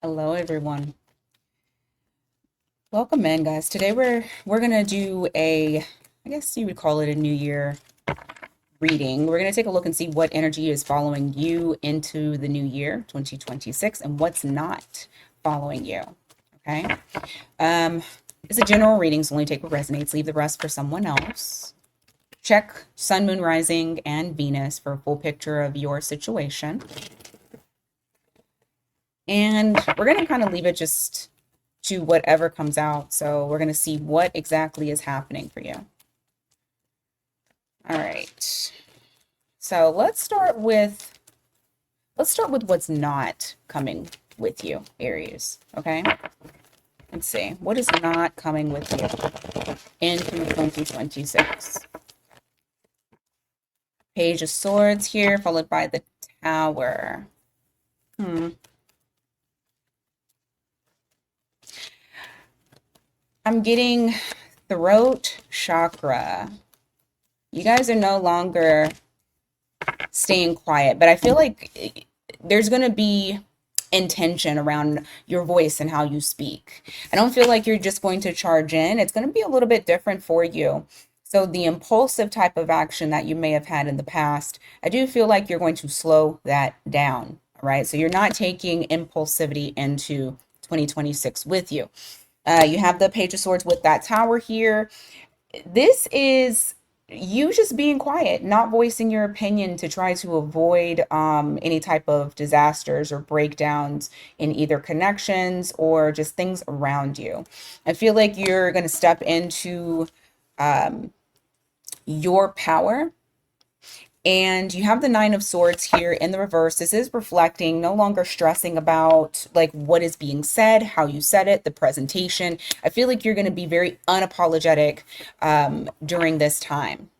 Hello, everyone. Welcome in, guys. Today we're gonna do I guess you would call it a New Year reading. We're gonna take a look and see what energy is following you into the new year, 2026, and what's not following you. Okay. Um, it's a general reading, so only take what resonates. Leave the rest for someone else. Check Sun, Moon, Rising, and Venus for a full picture of your situation. And we're gonna kind of leave it just to whatever comes out. So we're going to see what exactly is happening for you. All right. So let's start with what's not coming with you, Aries. Okay. Let's see. What is not coming with you into 2026? Page of Swords here, followed by the Tower. I'm getting throat chakra. You guys are no longer staying quiet, but I feel like there's going to be intention around your voice and how you speak. I don't feel like you're just going to charge in. It's going to be a little bit different for you. So the impulsive type of action that you may have had in the past, I do feel like you're going to slow that down, right? So you're not taking impulsivity into 2026 with you. You have the Page of Swords with that Tower here. This is you just being quiet, not voicing your opinion to try to avoid any type of disasters or breakdowns in either connections or just things around you. I feel like you're going to step into your power. And you have the Nine of Swords here in the reverse. This is reflecting, no longer stressing about like what is being said, how you said it, the presentation. I feel like you're going to be very unapologetic during this time.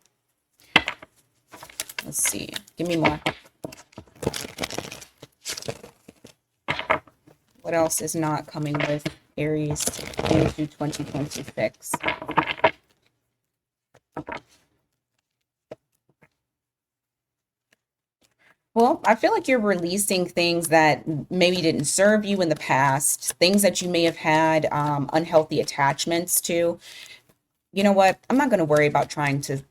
Let's see. Give me more. What else is not coming with Aries into 2026? Well, I feel like you're releasing things that maybe didn't serve you in the past, things that you may have had unhealthy attachments to. You know what? I'm not going to worry about trying to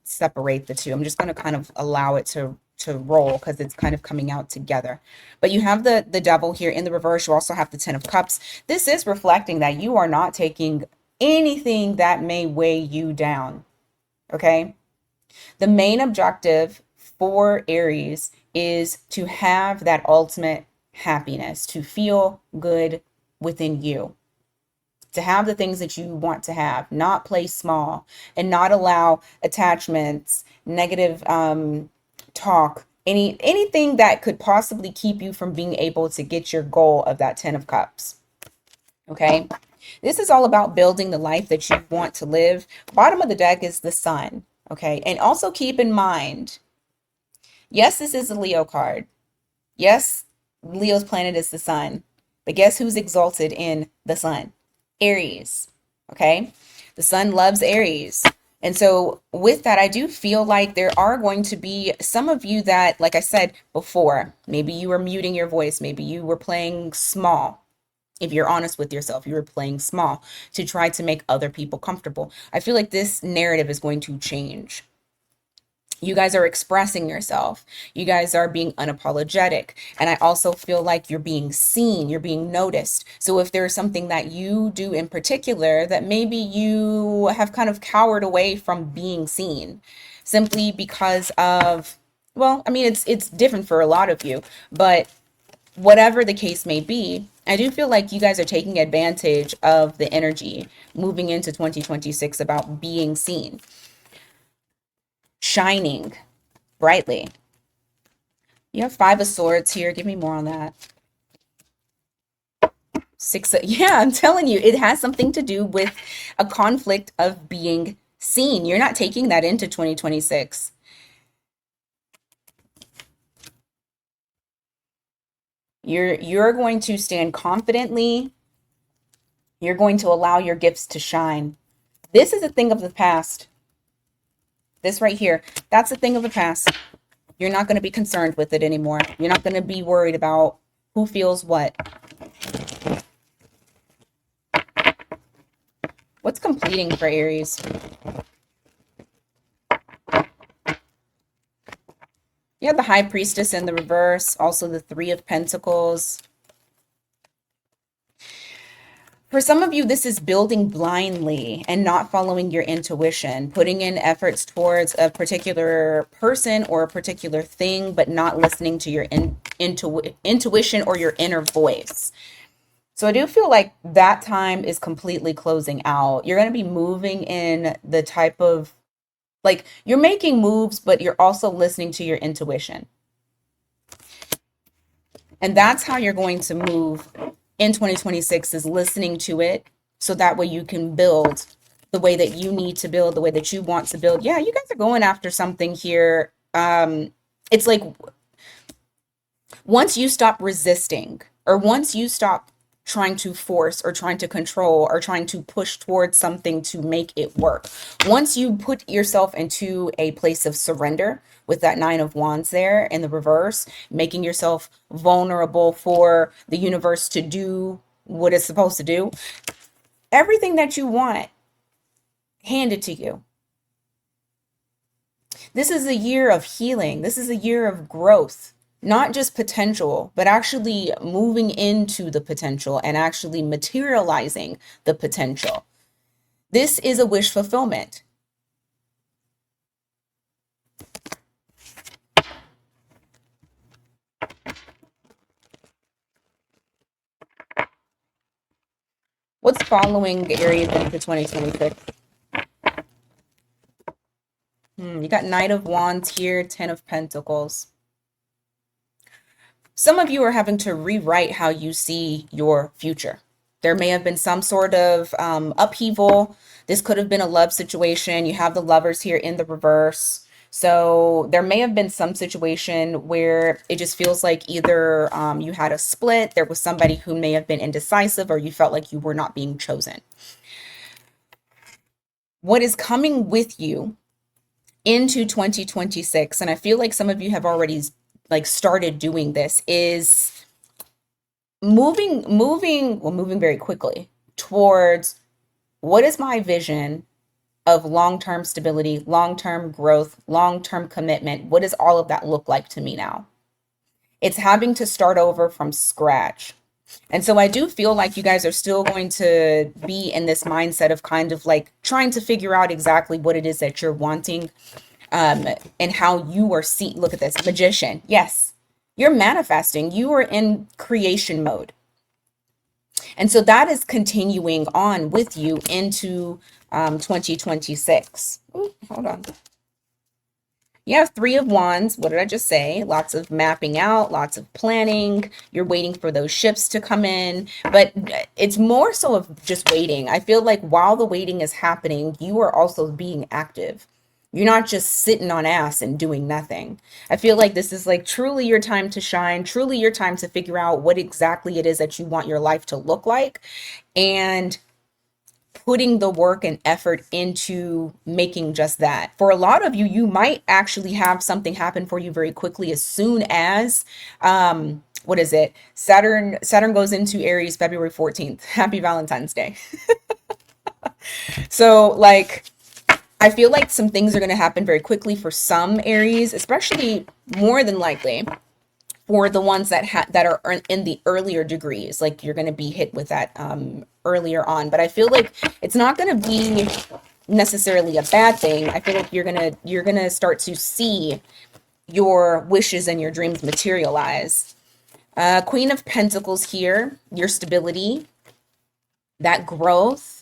separate the two. I'm just going to kind of allow it to roll because it's kind of coming out together. But you have the devil here in the reverse. You also have the Ten of Cups. This is reflecting that you are not taking anything that may weigh you down. Okay? The main objective for Aries is to have that ultimate happiness, to feel good within you, to have the things that you want to have, not play small, and not allow attachments, negative talk, anything that could possibly keep you from being able to get your goal of that 10 of cups. Okay? This is all about building the life that you want to live. Bottom of the deck is the sun. Okay? And also keep in mind, yes, this is a Leo card. Yes, Leo's planet is the sun. But guess who's exalted in the sun? Aries. Okay? The sun loves Aries. And so with that, I do feel like there are going to be some of you that, like I said before, maybe you were muting your voice, maybe you were playing small. If you're honest with yourself, you were playing small to try to make other people comfortable. I feel like this narrative is going to change. You guys are expressing yourself. You guys are being unapologetic. And I also feel like you're being seen, you're being noticed. So if there's something that you do in particular that maybe you have kind of cowered away from being seen simply because of, well, I mean, it's different for a lot of you, but whatever the case may be, I do feel like you guys are taking advantage of the energy moving into 2026 about being seen, shining brightly. You have Five of Swords here. Give me more on that. Yeah, I'm telling you, it has something to do with a conflict of being seen. You're not taking that into 2026. You're going to stand confidently. You're going to allow your gifts to shine. This is a thing of the past. This right here, that's a thing of the past. You're not going to be concerned with it anymore. You're not going to be worried about who feels what. completing for Aries. You have the High Priestess in the reverse, also the Three of Pentacles. For some of you, this is building blindly and not following your intuition, putting in efforts towards a particular person or a particular thing, but not listening to your intuition or your inner voice. So I do feel like that time is completely closing out. You're going to be moving in the type of, like, you're making moves, but you're also listening to your intuition. And that's how you're going to move in 2026, is listening to it, so that way you can build the way that you need to build, the way that you want to build. Yeah, you guys are going after something here. It's like once you stop resisting, or once you stop trying to force or trying to control or trying to push towards something to make it work, once you put yourself into a place of surrender with that Nine of Wands there in the reverse, making yourself vulnerable for the universe to do what it's supposed to do, everything that you want handed to you. This is a year of healing. This is a year of growth, not just potential, but actually moving into the potential and actually materializing the potential. This is a wish fulfillment. What's following Aries into 2026? You got Knight of Wands here, Ten of Pentacles. Some of you are having to rewrite how you see your future. There may have been some sort of upheaval. This could have been a love situation. You have the Lovers here in the reverse. So there may have been some situation where it just feels like either you had a split, there was somebody who may have been indecisive, or you felt like you were not being chosen. What is coming with you into 2026, and I feel like some of you have already like started doing this, is moving very quickly towards what is my vision of long-term stability, long-term growth, long-term commitment. What does all of that look like to me now? It's having to start over from scratch. And so I do feel like you guys are still going to be in this mindset of kind of like trying to figure out exactly what it is that you're wanting, and how you are seeing. Look at this, Magician. Yes, you're manifesting. You are in creation mode. And so that is continuing on with you into 2026. Ooh, hold on. You have Three of Wands. What did I just say? Lots of mapping out, lots of planning. You're waiting for those ships to come in, but it's more so of just waiting. I feel like while the waiting is happening, you are also being active. You're not just sitting on ass and doing nothing. I feel like this is like truly your time to shine, truly your time to figure out what exactly it is that you want your life to look like, and putting the work and effort into making just that. For a lot of you, you might actually have something happen for you very quickly as soon as what is it? Saturn goes into Aries February 14th. Happy Valentine's Day. So like I feel like some things are going to happen very quickly for some Aries, especially more than likely for the ones that are in the earlier degrees. Like you're going to be hit with that earlier on, but I feel like it's not going to be necessarily a bad thing. I feel like you're going to start to see your wishes and your dreams materialize. Queen of Pentacles here, your stability, that growth,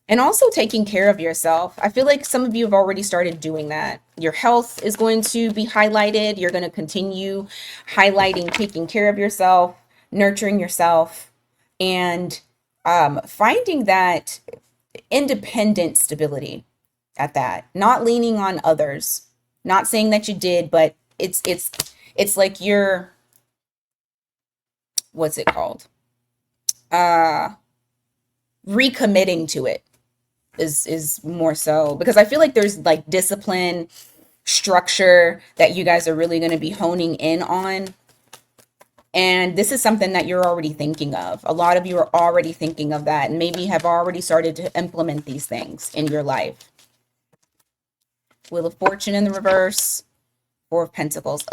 and also taking care of yourself. I feel like some of you have already started doing that. Your health is going to be highlighted. You're going to continue highlighting taking care of yourself, nurturing yourself, and finding that independent stability at that. Not leaning on others. Not saying that you did, but it's like you're, what's it called? Recommitting to it is more so, because I feel like there's like discipline, structure that you guys are really going to be honing in on. And this is something that you're already thinking of. A lot of you are already thinking of that and maybe have already started to implement these things in your life. Wheel of Fortune in the reverse. Four of Pentacles.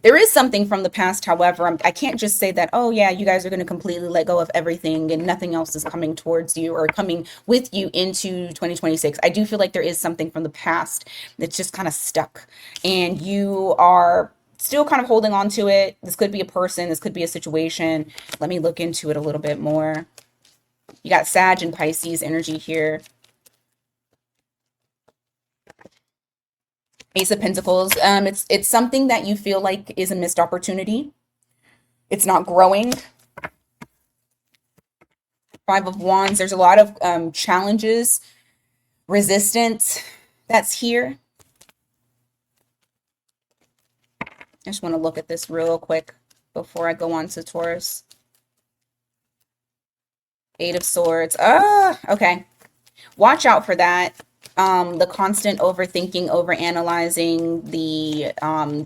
There is something from the past, however. I can't just say that, oh yeah, you guys are going to completely let go of everything and nothing else is coming towards you or coming with you into 2026. I do feel like there is something from the past that's just kind of stuck and you are still kind of holding on to it. This could be a person, this could be a situation. Let me look into it a little bit more. You got Sag and Pisces energy here. Ace of Pentacles. It's something that you feel like is a missed opportunity. It's not growing. Five of Wands. There's a lot of challenges, resistance that's here. I just want to look at this real quick before I go on to Taurus. Eight of Swords. Okay. Watch out for that. The constant overthinking, overanalyzing, the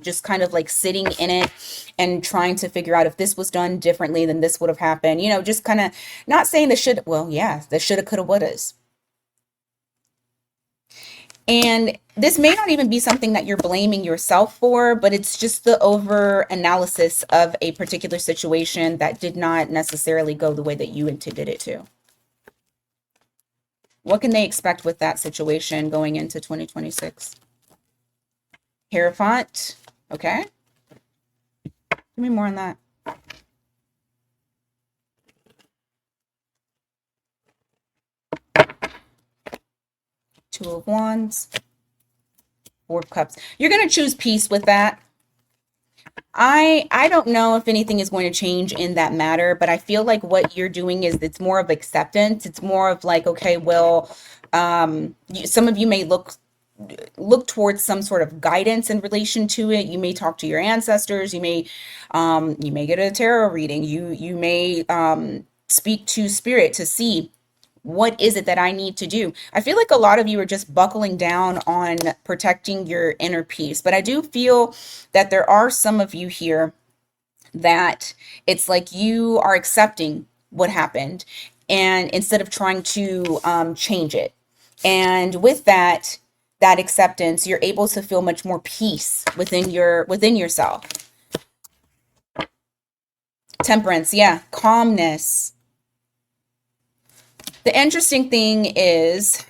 just kind of like sitting in it and trying to figure out if this was done differently, then this would have happened. You know, just kind of not saying the should, well, yeah, the shoulda, coulda, wouldas. And this may not even be something that you're blaming yourself for, but it's just the over analysis of a particular situation that did not necessarily go the way that you intended it to. What can they expect with that situation going into 2026? Hierophant. Okay. Give me more on that. Two of Wands. Four of Cups. You're going to choose peace with that. I don't know if anything is going to change in that matter, but I feel like what you're doing is it's more of acceptance. It's more of like, okay, well, some of you may look towards some sort of guidance in relation to it. You may talk to your ancestors. You may get a tarot reading. You may speak to spirit to see what is it that I need to do. I feel like a lot of you are just buckling down on protecting your inner peace, but I do feel that there are some of you here that it's like you are accepting what happened and instead of trying to change it. And with that acceptance, you're able to feel much more peace within yourself. Temperance, yeah, calmness. The interesting thing is,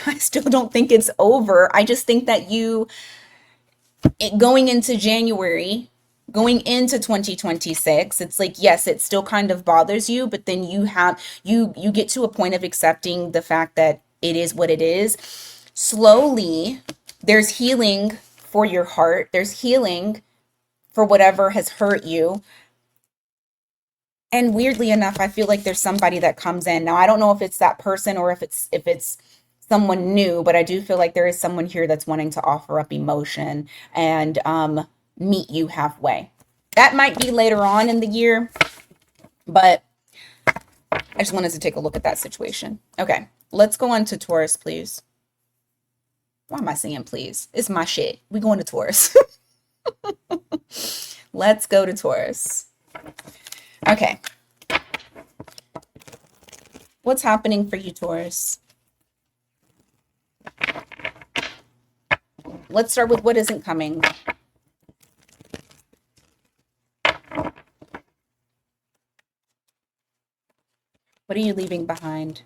I still don't think it's over. I just think that going into January, going into 2026, it's like, yes, it still kind of bothers you, but then you get to a point of accepting the fact that it is what it is. Slowly, there's healing for your heart. There's healing for whatever has hurt you. And weirdly enough, I feel like there's somebody that comes in. Now, I don't know if it's that person or if it's someone new, but I do feel like there is someone here that's wanting to offer up emotion and meet you halfway. That might be later on in the year, but I just wanted to take a look at that situation. Okay, let's go on to Taurus, please. Why am I saying please? It's my shit. We going to Taurus. Let's go to Taurus. Okay. What's happening for you, Taurus? Let's start with what isn't coming. What are you leaving behind?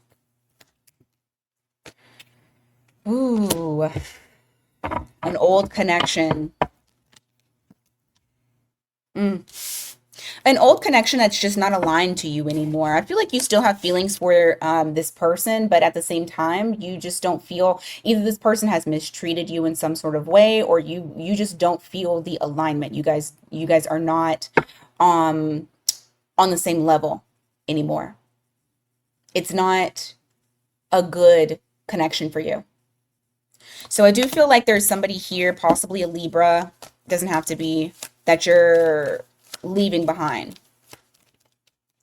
Ooh, an old connection. An old connection that's just not aligned to you anymore. I feel like you still have feelings for this person, but at the same time, you just don't feel either this person has mistreated you in some sort of way, or you just don't feel the alignment. You guys are not on the same level anymore. It's not a good connection for you. So I do feel like there's somebody here, possibly a Libra, doesn't have to be, that you're leaving behind.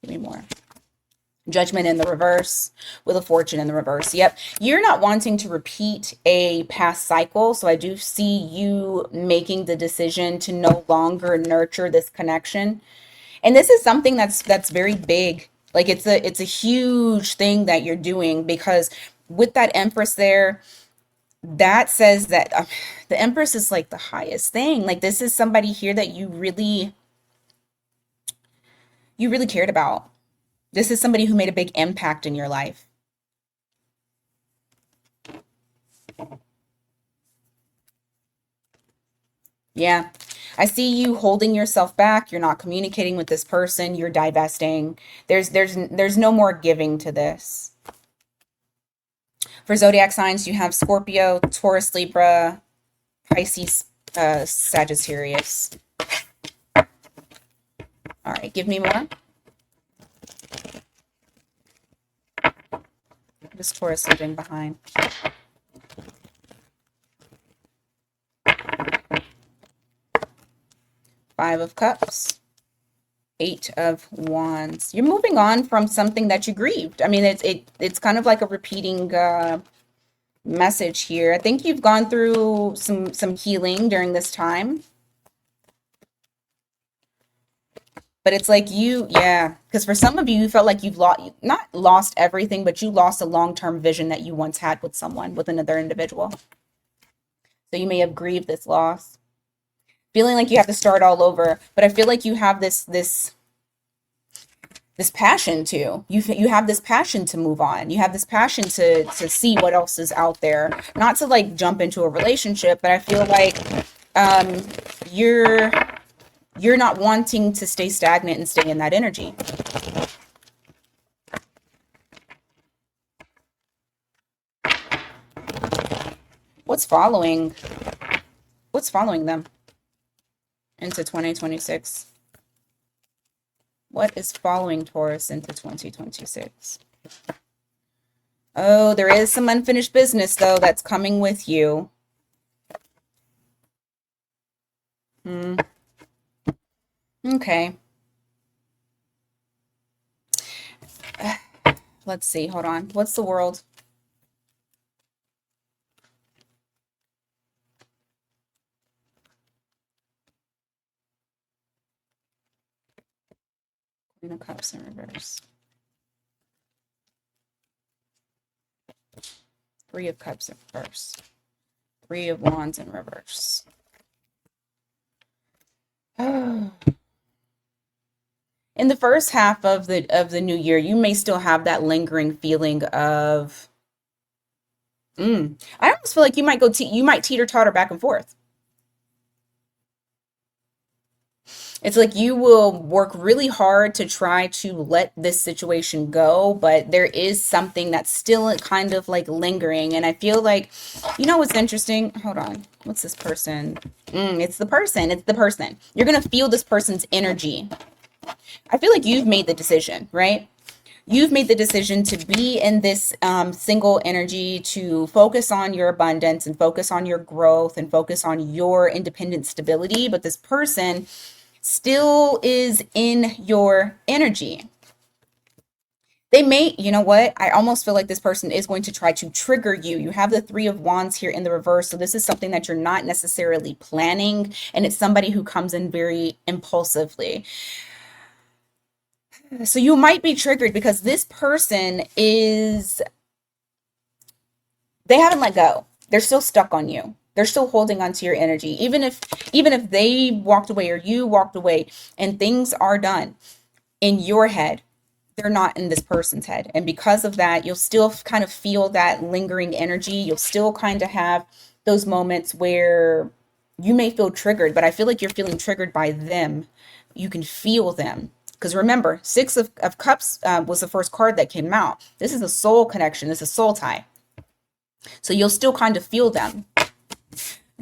Give me more. Judgment in the reverse, Wheel of Fortune in the reverse. Yep. You're not wanting to repeat a past cycle. So I do see you making the decision to no longer nurture this connection. And this is something that's very big. Like it's a huge thing that you're doing, because with that Empress there, that says that the Empress is like the highest thing. Like this is somebody here that you really cared about. This is somebody who made a big impact in your life. Yeah. I see you holding yourself back. You're not communicating with this person. You're divesting. There's no more giving to this. For zodiac signs, you have Scorpio, Taurus, Libra, Pisces, Sagittarius. All right, give me more. This Taurus leaving behind. Five of Cups. Eight of Wands. You're moving on from something that you grieved. I mean, it's kind of like a repeating message here. I think you've gone through some healing during this time. But it's like yeah, because for some of you, you felt like you've not lost everything, but you lost a long-term vision that you once had with someone, with another individual. So you may have grieved this loss, feeling like you have to start all over. But I feel like you have this passion too. You have this passion to move on. You have this passion to see what else is out there. Not to like jump into a relationship, but I feel like um, you're not wanting to stay stagnant and stay in that energy. What's following? What's following them into 2026? What is following Taurus into 2026? Oh, there is some unfinished business, though, that's coming with you. Okay. Let's see. Hold on. What's the world? Queen of Cups in reverse. Three of Cups in reverse. Three of Wands in reverse. In the first half of the new year, you may still have that lingering feeling of I almost feel like you might you might teeter-totter back and forth. It's like you will work really hard to try to let this situation go, but there is something that's still kind of like lingering. And I feel like, what's interesting? Hold on. What's this person? It's the person. It's the person. You're going to feel this person's energy. I feel like you've made the decision, right? You've made the decision to be in this single energy, to focus on your abundance and focus on your growth and focus on your independent stability. But this person still is in your energy. They may, you know what? I almost feel like this person is going to try to trigger you. You have the Three of Wands here in the reverse. So this is something that you're not necessarily planning. And it's somebody who comes in very impulsively. So you might be triggered because this person they haven't let go. They're still stuck on you. They're still holding on to your energy. Even if they walked away or you walked away and things are done in your head, they're not in this person's head. And because of that, you'll still kind of feel that lingering energy. You'll still kind of have those moments where you may feel triggered, but I feel like you're feeling triggered by them. You can feel them. Because remember, Six of Cups was the first card that came out. This is a soul connection. This is a soul tie. So you'll still kind of feel them.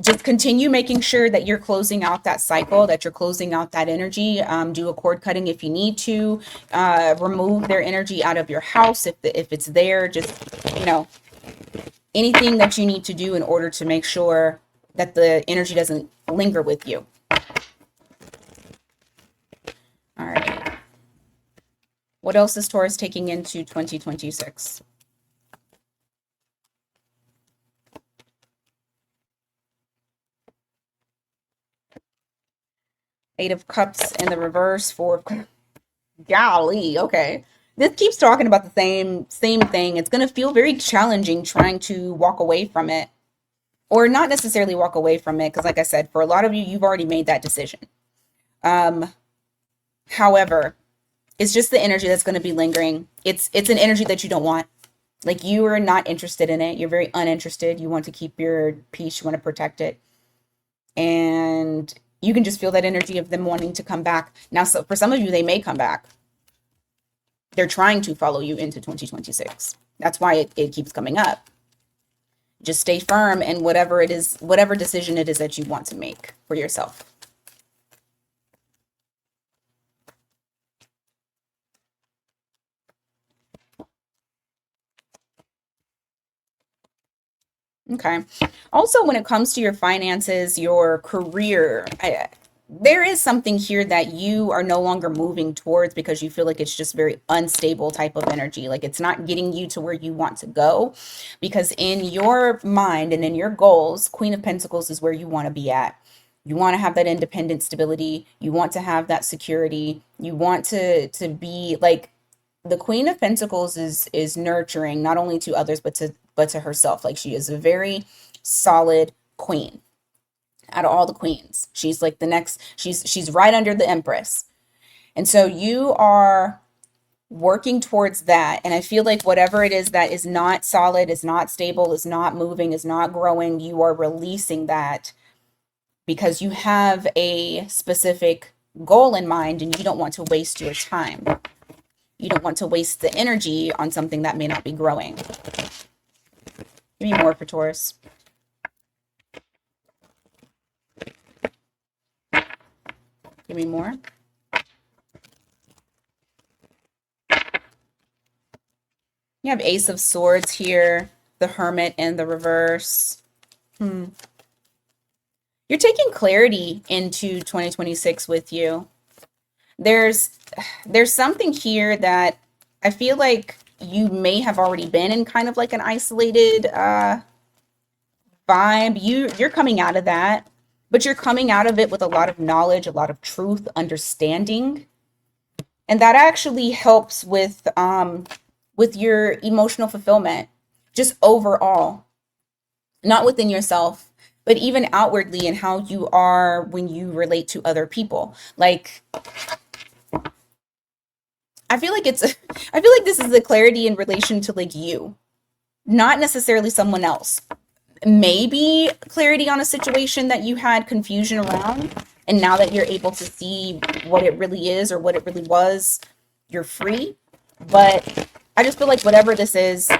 Just continue making sure that you're closing out that cycle, that you're closing out that energy. Do a cord cutting if you need to. Remove their energy out of your house if it's there. Just, anything that you need to do in order to make sure that the energy doesn't linger with you. All right. What else is Taurus taking into 2026? Eight of Cups in the reverse, Four of Cups. Golly, okay. This keeps talking about the same thing. It's going to feel very challenging trying to walk away from it, or not necessarily walk away from it, because like I said, for a lot of you, you've already made that decision. However, it's just the energy that's going to be lingering. It's an energy that you don't want. Like, you are not interested in it. You're very uninterested. You want to keep your peace. You want to protect it. And you can just feel that energy of them wanting to come back. Now, so for some of you, they may come back. They're trying to follow you into 2026. That's why it keeps coming up. Just stay firm in whatever it is, whatever decision it is that you want to make for yourself. Okay. Also, when it comes to your finances, your career, there is something here that you are no longer moving towards because you feel like it's just very unstable type of energy. Like, it's not getting you to where you want to go, because in your mind and in your goals, Queen of Pentacles is where you want to be at. You want to have that independent stability. You want to have that security. You want to be like, the Queen of Pentacles is nurturing not only to others but to herself. Like, she is a very solid queen. Out of all the queens, she's like the next, she's right under the Empress. And so you are working towards that, and I feel like whatever it is that is not solid, is not stable, is not moving, is not growing, you are releasing that because you have a specific goal in mind and you don't want to waste your time. You don't want to waste the energy on something that may not be growing. Give me more for Taurus. Give me more. You have Ace of Swords here, the Hermit in the reverse. You're taking clarity into 2026 with you. There's something here that I feel like you may have already been in kind of like an isolated vibe. You're coming out of that, but you're coming out of it with a lot of knowledge, a lot of truth, understanding. And that actually helps with your emotional fulfillment, just overall, not within yourself, but even outwardly in how you are when you relate to other people. Like, I feel like I feel like this is the clarity in relation to like you, not necessarily someone else. Maybe clarity on a situation that you had confusion around, and now that you're able to see what it really is or what it really was, you're free. But I just feel like whatever this is,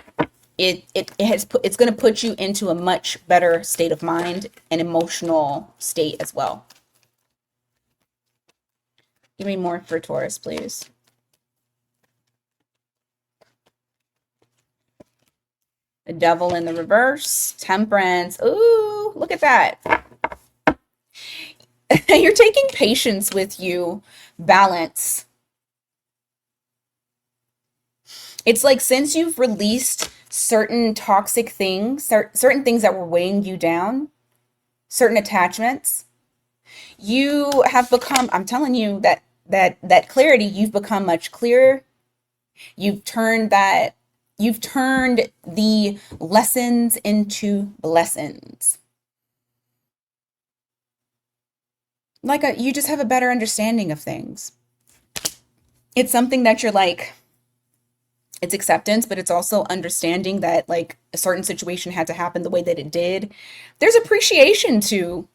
it's going to put you into a much better state of mind and emotional state as well. Give me more for Taurus, please. The Devil in the reverse, Temperance. Ooh, look at that. You're taking patience with you, balance. It's like, since you've released certain toxic things, certain things that were weighing you down, certain attachments, you have become, I'm telling you, that clarity, you've become much clearer. You've turned the lessons into blessings. Like, you just have a better understanding of things. It's something that you're like, it's acceptance, but it's also understanding that like a certain situation had to happen the way that it did. There's appreciation too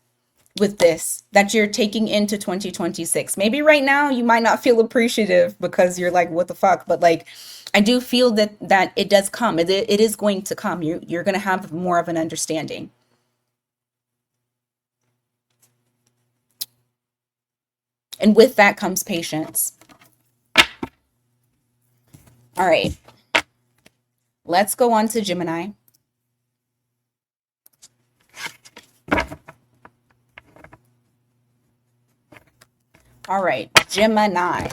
with this that you're taking into 2026. Maybe right now you might not feel appreciative because you're like, what the fuck? But like, I do feel that it does come. It is going to come. You're going to have more of an understanding. And with that comes patience. All right. Let's go on to Gemini. All right, Gemini.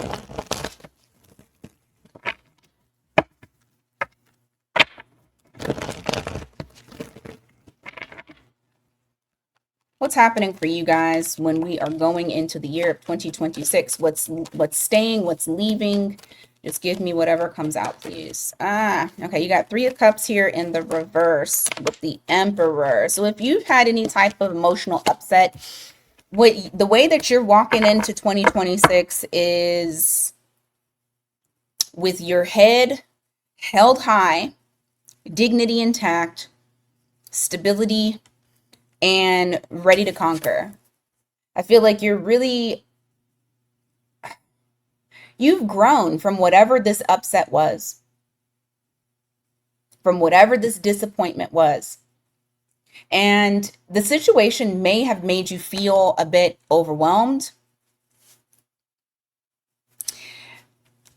What's happening for you guys when we are going into the year of 2026? What's staying, what's leaving? Just give me whatever comes out, please. Okay, you got Three of Cups here in the reverse with the Emperor. So if you've had any type of emotional upset, the way that you're walking into 2026 is with your head held high, dignity intact, stability, and ready to conquer. I feel like you've grown from whatever this upset was, from whatever this disappointment was. And the situation may have made you feel a bit overwhelmed.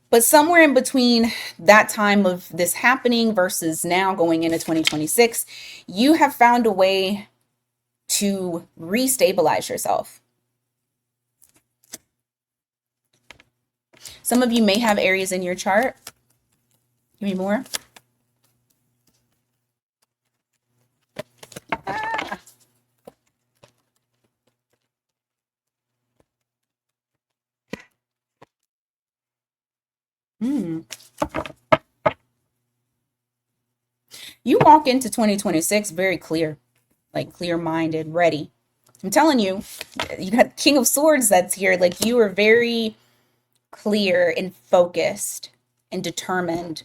But somewhere in between that time of this happening versus now going into 2026, you have found a way to restabilize yourself. Some of you may have areas in your chart. Give me more. Hmm. You walk into 2026 very clear, like clear-minded, ready. I'm telling you, you got King of Swords that's here. Like you are very clear and focused and determined.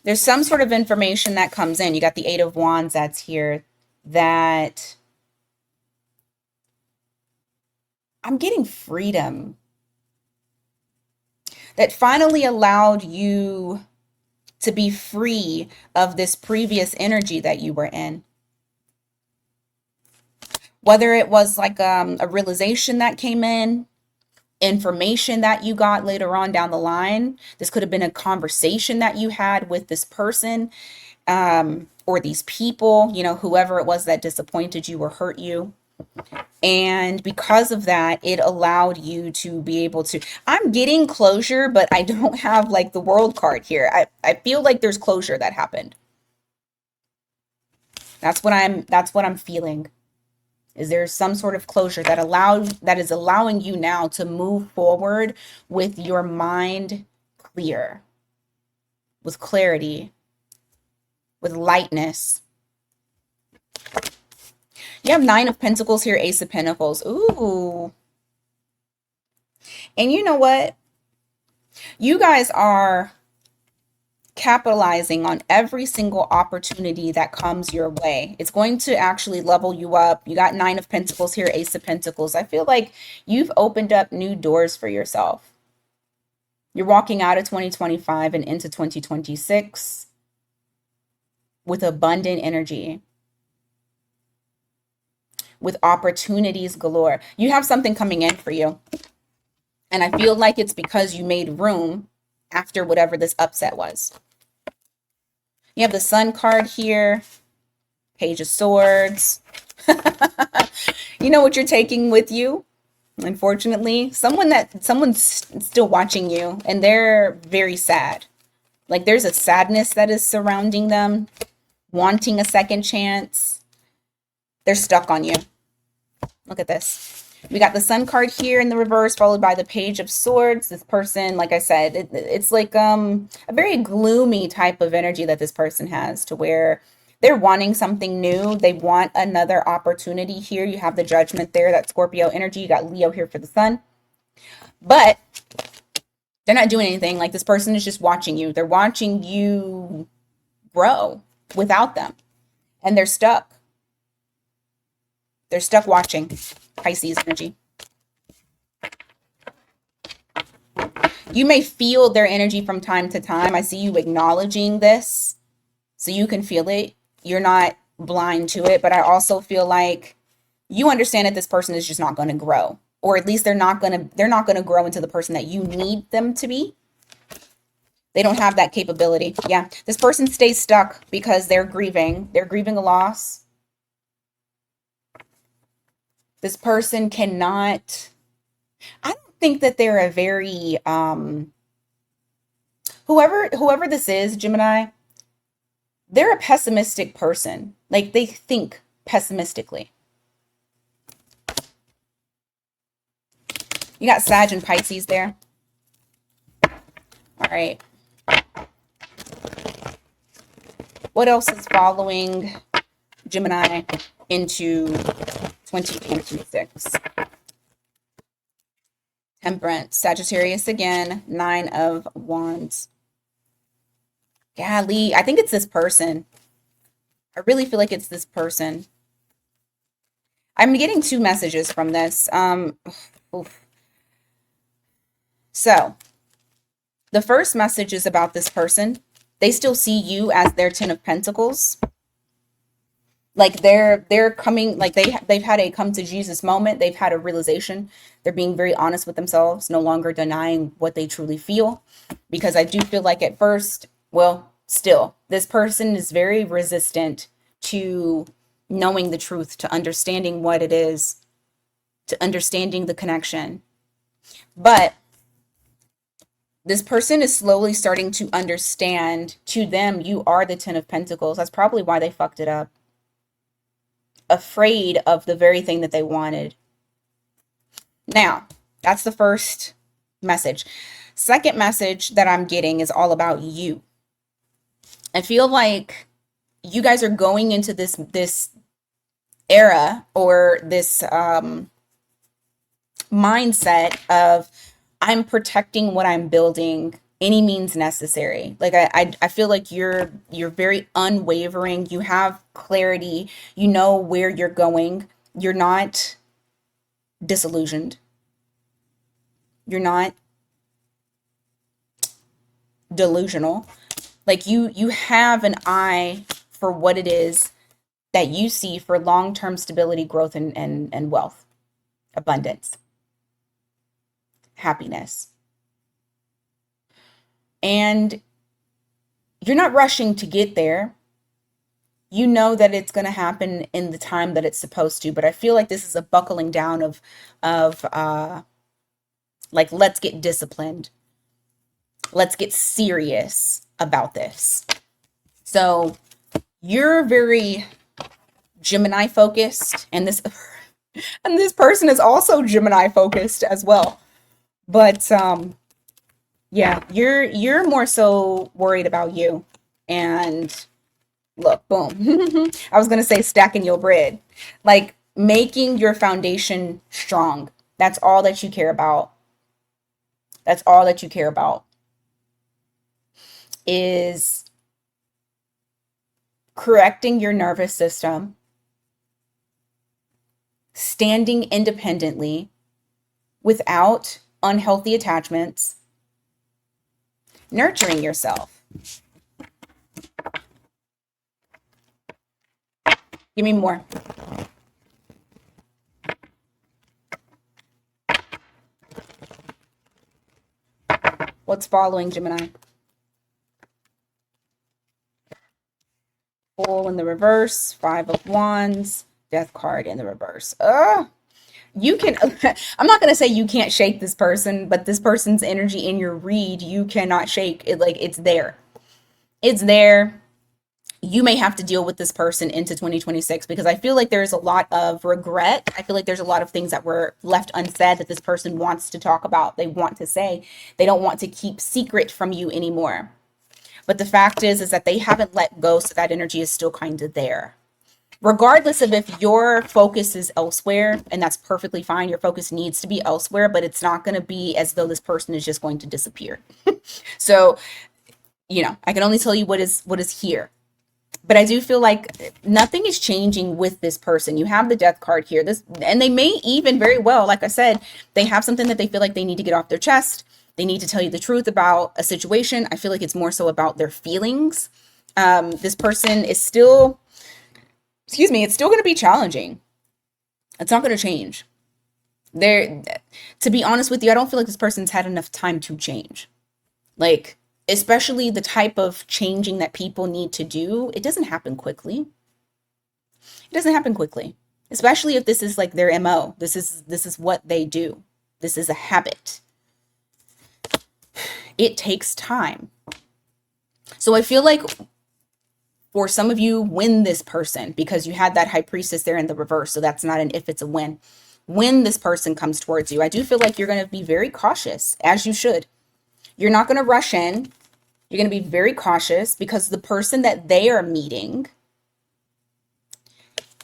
There's some sort of information that comes in. You got the Eight of Wands that's here that I'm getting freedom that finally allowed you to be free of this previous energy that you were in. Whether it was like a realization that came in, information that you got later on down the line. This could have been a conversation that you had with this person or these people, whoever it was that disappointed you or hurt you. And because of that, it allowed you to be able to, I'm getting closure, but I don't have like the world card here. I feel like there's closure that happened. That's what I'm feeling. Is there some sort of closure that is allowing you now to move forward with your mind clear, with clarity, with lightness. You have Nine of Pentacles here, Ace of Pentacles. Ooh. And you know what? You guys are capitalizing on every single opportunity that comes your way. It's going to actually level you up. You got Nine of Pentacles here, Ace of Pentacles. I feel like you've opened up new doors for yourself. You're walking out of 2025 and into 2026 with abundant energy, with opportunities galore. You have something coming in for you. And I feel like it's because you made room after whatever this upset was. You have the Sun card here, Page of Swords. You know what you're taking with you? Unfortunately, someone's still watching you and they're very sad. Like there's a sadness that is surrounding them, wanting a second chance. They're stuck on you. Look at this. We got the Sun card here in the reverse, followed by the Page of Swords. This person, like I said, it's like a very gloomy type of energy that this person has, to where they're wanting something new. They want another opportunity here. You have the Judgment there, that Scorpio energy. You got Leo here for the Sun. But they're not doing anything. Like this person is just watching you. They're watching you grow without them. And they're stuck. They're stuck watching. Pisces energy. You may feel their energy from time to time. I see you acknowledging this so you can feel it. You're not blind to it, but I also feel like you understand that this person is just not going to grow, or at least they're not going to grow into the person that you need them to be. They don't have that capability. Yeah, this person stays stuck because they're grieving. They're grieving a loss. This person cannot, I don't think that they're a very, whoever this is, Gemini, they're a pessimistic person. Like they think pessimistically. You got Sag and Pisces there. All right. What else is following Gemini into 2026? Temperance, Sagittarius again, 9 of Wands. Golly, I think it's this person. I really feel like it's this person. I'm getting 2 messages from this. Oof. So the first message is about this person. They still see you as their 10 of Pentacles. Like they're coming, like they've had a come to Jesus moment. They've had a realization. They're being very honest with themselves, no longer denying what they truly feel. Because I do feel like at first, well, still, this person is very resistant to knowing the truth, to understanding what it is, to understanding the connection. But this person is slowly starting to understand. To them, you are the 10 of Pentacles. That's probably why they fucked it up. Afraid of the very thing that they wanted. Now, that's the first message. Second message that I'm getting is all about you. I feel like you guys are going into this era, or this mindset of, I'm protecting what I'm building any means necessary. Like I feel like you're very unwavering. You have clarity. You know where you're going. You're not disillusioned. You're not delusional. Like you have an eye for what it is that you see for long-term stability, growth, and wealth, abundance, happiness. And you're not rushing to get there. You know that it's going to happen in the time that it's supposed to, but I feel like this is a buckling down of like, let's get disciplined. Let's get serious about this. So you're very Gemini focused, and this person is also Gemini focused as well. But yeah, you're more so worried about you. And look, boom. I was going to say stacking your bread. Like making your foundation strong. That's all that you care about. That's all that you care about, is correcting your nervous system, standing independently without unhealthy attachments, nurturing yourself. Give me more. What's following, Gemini? Fool in the reverse, 5 of Wands, Death card in the reverse. You can, I'm not going to say you can't shake this person, but this person's energy in your read, you cannot shake it. Like it's there. It's there. You may have to deal with this person into 2026, because I feel like there's a lot of regret. I feel like there's a lot of things that were left unsaid that this person wants to talk about. They want to say. They don't want to keep secret from you anymore. But the fact is that they haven't let go, so that energy is still kind of there. Regardless of if your focus is elsewhere, and that's perfectly fine. Your focus needs to be elsewhere, but it's not going to be as though this person is just going to disappear. So, I can only tell you what is here. But I do feel like nothing is changing with this person. You have the Death card here. And they may even very well, like I said, they have something that they feel like they need to get off their chest. They need to tell you the truth about a situation. I feel like it's more so about their feelings. This person is still, it's still going to be challenging. It's not going to change. To be honest with you, I don't feel like this person's had enough time to change. Like, especially the type of changing that people need to do, it doesn't happen quickly. It doesn't happen quickly, especially if this is like their MO. This is what they do. This is a habit. It takes time. So I feel like for some of you, win this person, because you had that High Priestess there in the reverse. So that's not an if, it's a win. when this person comes towards you. I do feel like you're going to be very cautious, as you should. You're not going to rush in. You're going to be very cautious because the person that they are meeting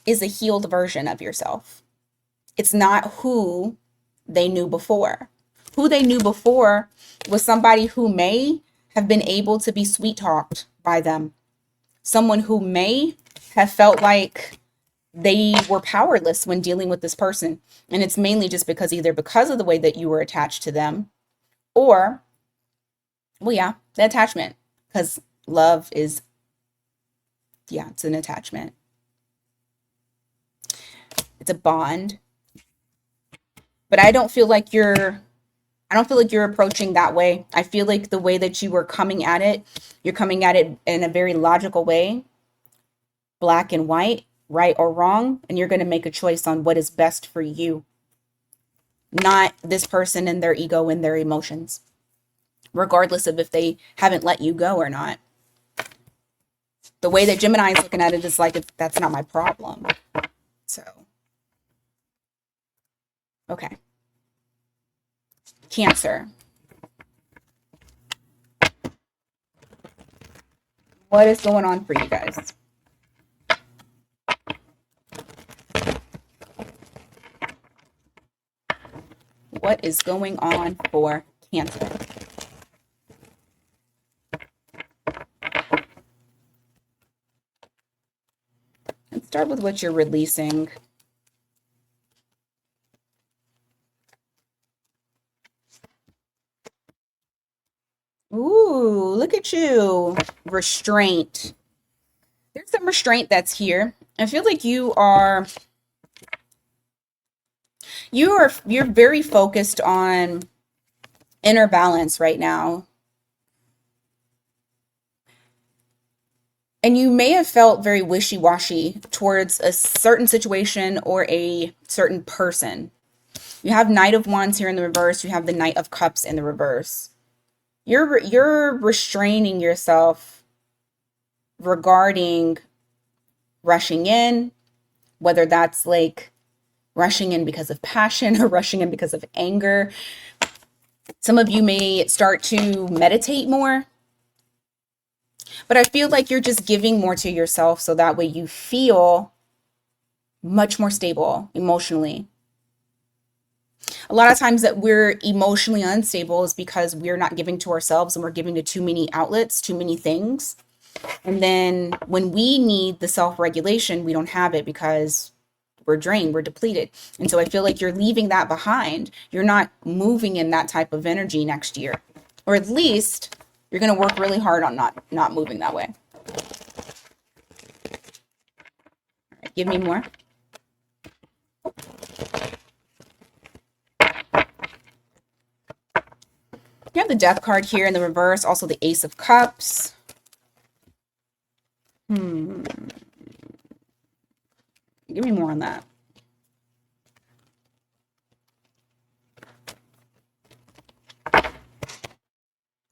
is a healed version of yourself. It's not who they knew before. Who they knew before was somebody who may have been able to be sweet talked by them. Someone who may have felt like they were powerless when dealing with this person. And it's mainly just because either because of the way that you were attached to them or, well, yeah, the attachment. Because love is, yeah, it's an attachment. It's a bond. But I don't feel like you're approaching that way. I feel like the way that you were coming at it, you're coming at it in a very logical way, black and white, right or wrong, and you're going to make a choice on what is best for you, not this person and their ego and their emotions, regardless of if they haven't let you go or not. The way that Gemini is looking at it is like, that's not my problem. So, okay. Cancer. What is going on for you guys? What is going on for Cancer? Let's start with what you're releasing. Ooh, look at you. Restraint. There's some restraint that's here. I feel like you're very focused on inner balance right now. And you may have felt very wishy-washy towards a certain situation or a certain person. You have Knight of Wands here in the reverse. You have the Knight of Cups in the reverse. You're restraining yourself regarding rushing in, whether that's like rushing in because of passion or rushing in because of anger. Some of you may start to meditate more, but I feel like you're just giving more to yourself so that way you feel much more stable emotionally. A lot of times that we're emotionally unstable is because we're not giving to ourselves and we're giving to too many outlets, too many things. And then when we need the self-regulation, we don't have it because we're drained, we're depleted. And so I feel like you're leaving that behind. You're not moving in that type of energy next year. Or at least you're going to work really hard on not moving that way. All right, give me more. You have the Death card here in the reverse, also the Ace of Cups. Give me more on that.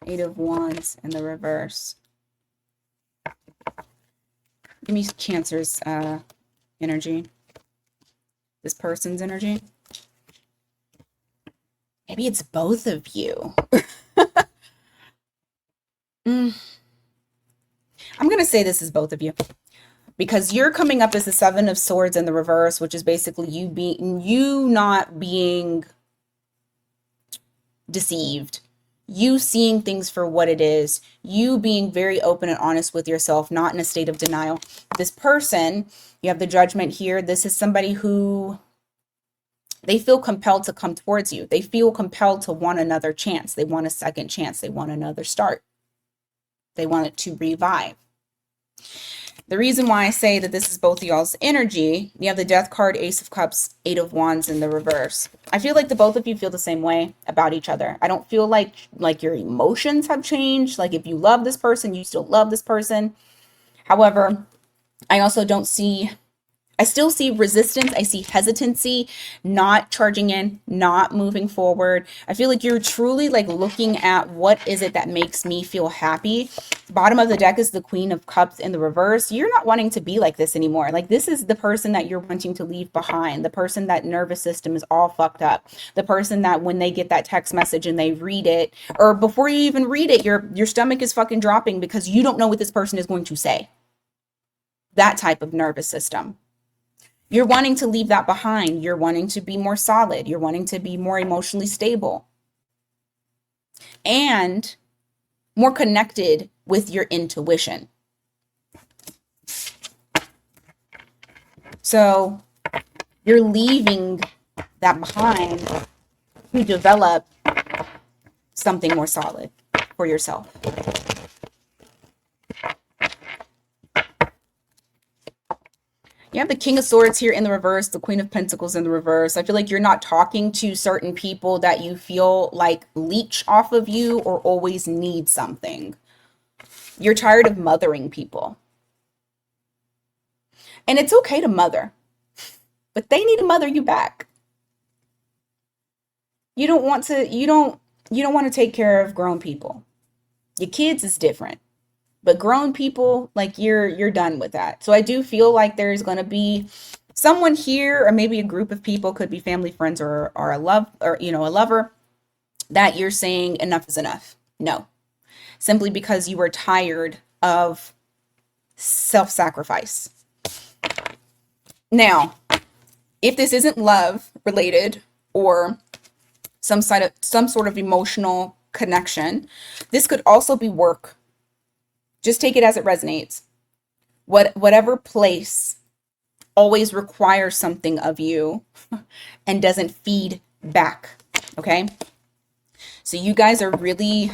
Eight of Wands in the reverse. Give me Cancer's energy. This person's energy. Maybe it's both of you. I'm going to say this is both of you. Because you're coming up as the Seven of Swords in the reverse, which is basically you not being deceived. You seeing things for what it is. You being very open and honest with yourself, not in a state of denial. This person, you have the Judgment here. This is somebody who they feel compelled to come towards you. They feel compelled to want another chance. They want a second chance. They want another start. They want it to revive. The reason why I say that this is both of y'all's energy, you have the Death card, Ace of Cups, Eight of Wands in the reverse. I feel like the both of you feel the same way about each other. I don't feel like your emotions have changed. Like if you love this person, you still love this person. However, I also don't see I still see resistance. I see hesitancy, not charging in, not moving forward. I feel like you're truly like looking at what is it that makes me feel happy. Bottom of the deck is the Queen of Cups in the reverse. You're not wanting to be like this anymore. Like this is the person that you're wanting to leave behind. The person that nervous system is all fucked up. The person that when they get that text message and they read it, or before you even read it, your stomach is fucking dropping because you don't know what this person is going to say. That type of nervous system. You're wanting to leave that behind. You're wanting to be more solid. You're wanting to be more emotionally stable and more connected with your intuition. So you're leaving that behind to develop something more solid for yourself. You have the King of Swords here in the reverse, the Queen of Pentacles in the reverse. I feel like you're not talking to certain people that you feel like leech off of you or always need something. You're tired of mothering people. And it's okay to mother, but they need to mother you back. You don't want to take care of grown people. Your kids is different. But grown people, like you're done with that. So I do feel like there's going to be someone here, or maybe a group of people, could be family, friends, or a lover, that you're saying enough is enough. No, simply because you are tired of self-sacrifice. Now, if this isn't love related or some sort of emotional connection, this could also be work. Just take it as it resonates. Whatever place always requires something of you and doesn't feed back, okay? So you guys are really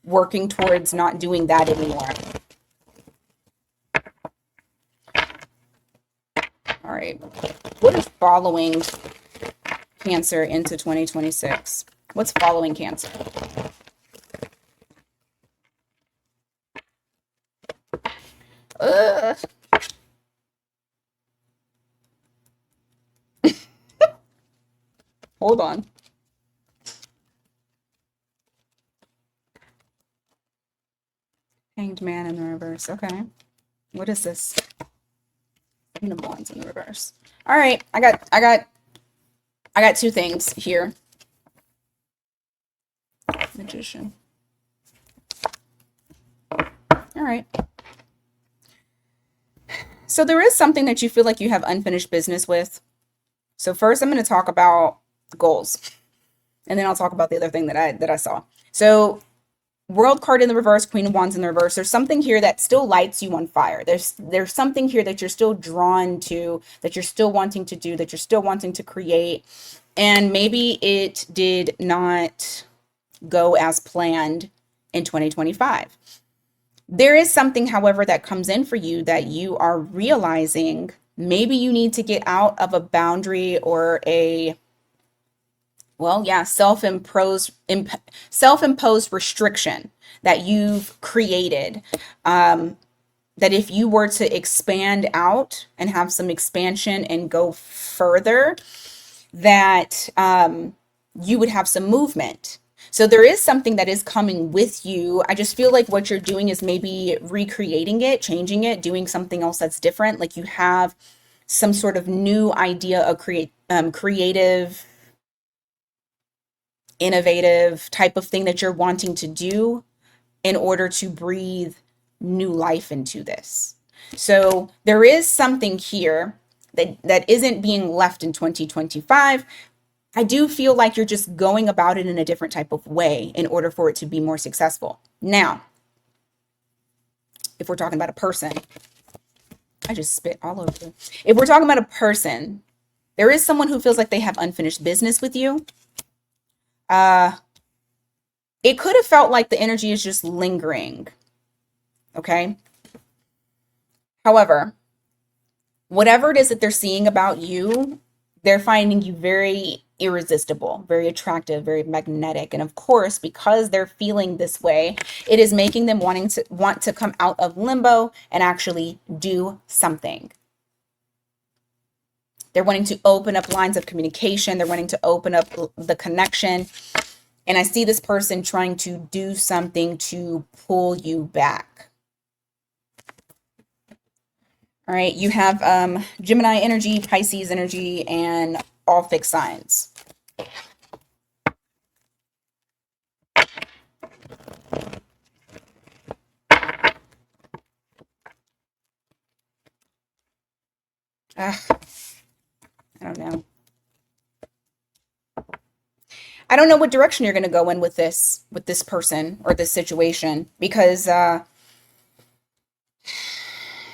working towards not doing that anymore. All right. What is following Cancer into 2026? What's following Cancer? Hold on. Hanged Man in the reverse. Okay. What is this? Queen of Wands in the reverse. All right. I got two things here. Magician. All right. So there is something that you feel like you have unfinished business with. So first I'm going to talk about goals. And then I'll talk about the other thing that I saw. So World card in the reverse, Queen of Wands in the reverse. There's something here that still lights you on fire. There's something here that you're still drawn to, that you're still wanting to do, that you're still wanting to create. And maybe it did not go as planned in 2025. There is something, however, that comes in for you that you are realizing maybe you need to get out of a boundary or a self-imposed restriction that you've created. That if you were to expand out and have some expansion and go further, that you would have some movement. So there is something that is coming with you. I just feel like what you're doing is maybe recreating it, changing it, doing something else that's different. Like you have some sort of new idea of creative, innovative type of thing that you're wanting to do in order to breathe new life into this. So there is something here that isn't being left in 2025. I do feel like you're just going about it in a different type of way in order for it to be more successful. Now, if we're talking about a person, I just spit all over you. If we're talking about a person, there is someone who feels like they have unfinished business with you. It could have felt like the energy is just lingering. Okay. However, whatever it is that they're seeing about you, they're finding you very irresistible, very attractive, very magnetic. And of course, because they're feeling this way, it is making them want to come out of limbo and actually do something. They're wanting to open up lines of communication. They're wanting to open up the connection. And I see this person trying to do something to pull you back. All right, you have Gemini energy, Pisces energy, and all fixed signs. I don't know. I don't know what direction you're going to go in with this person or this situation, because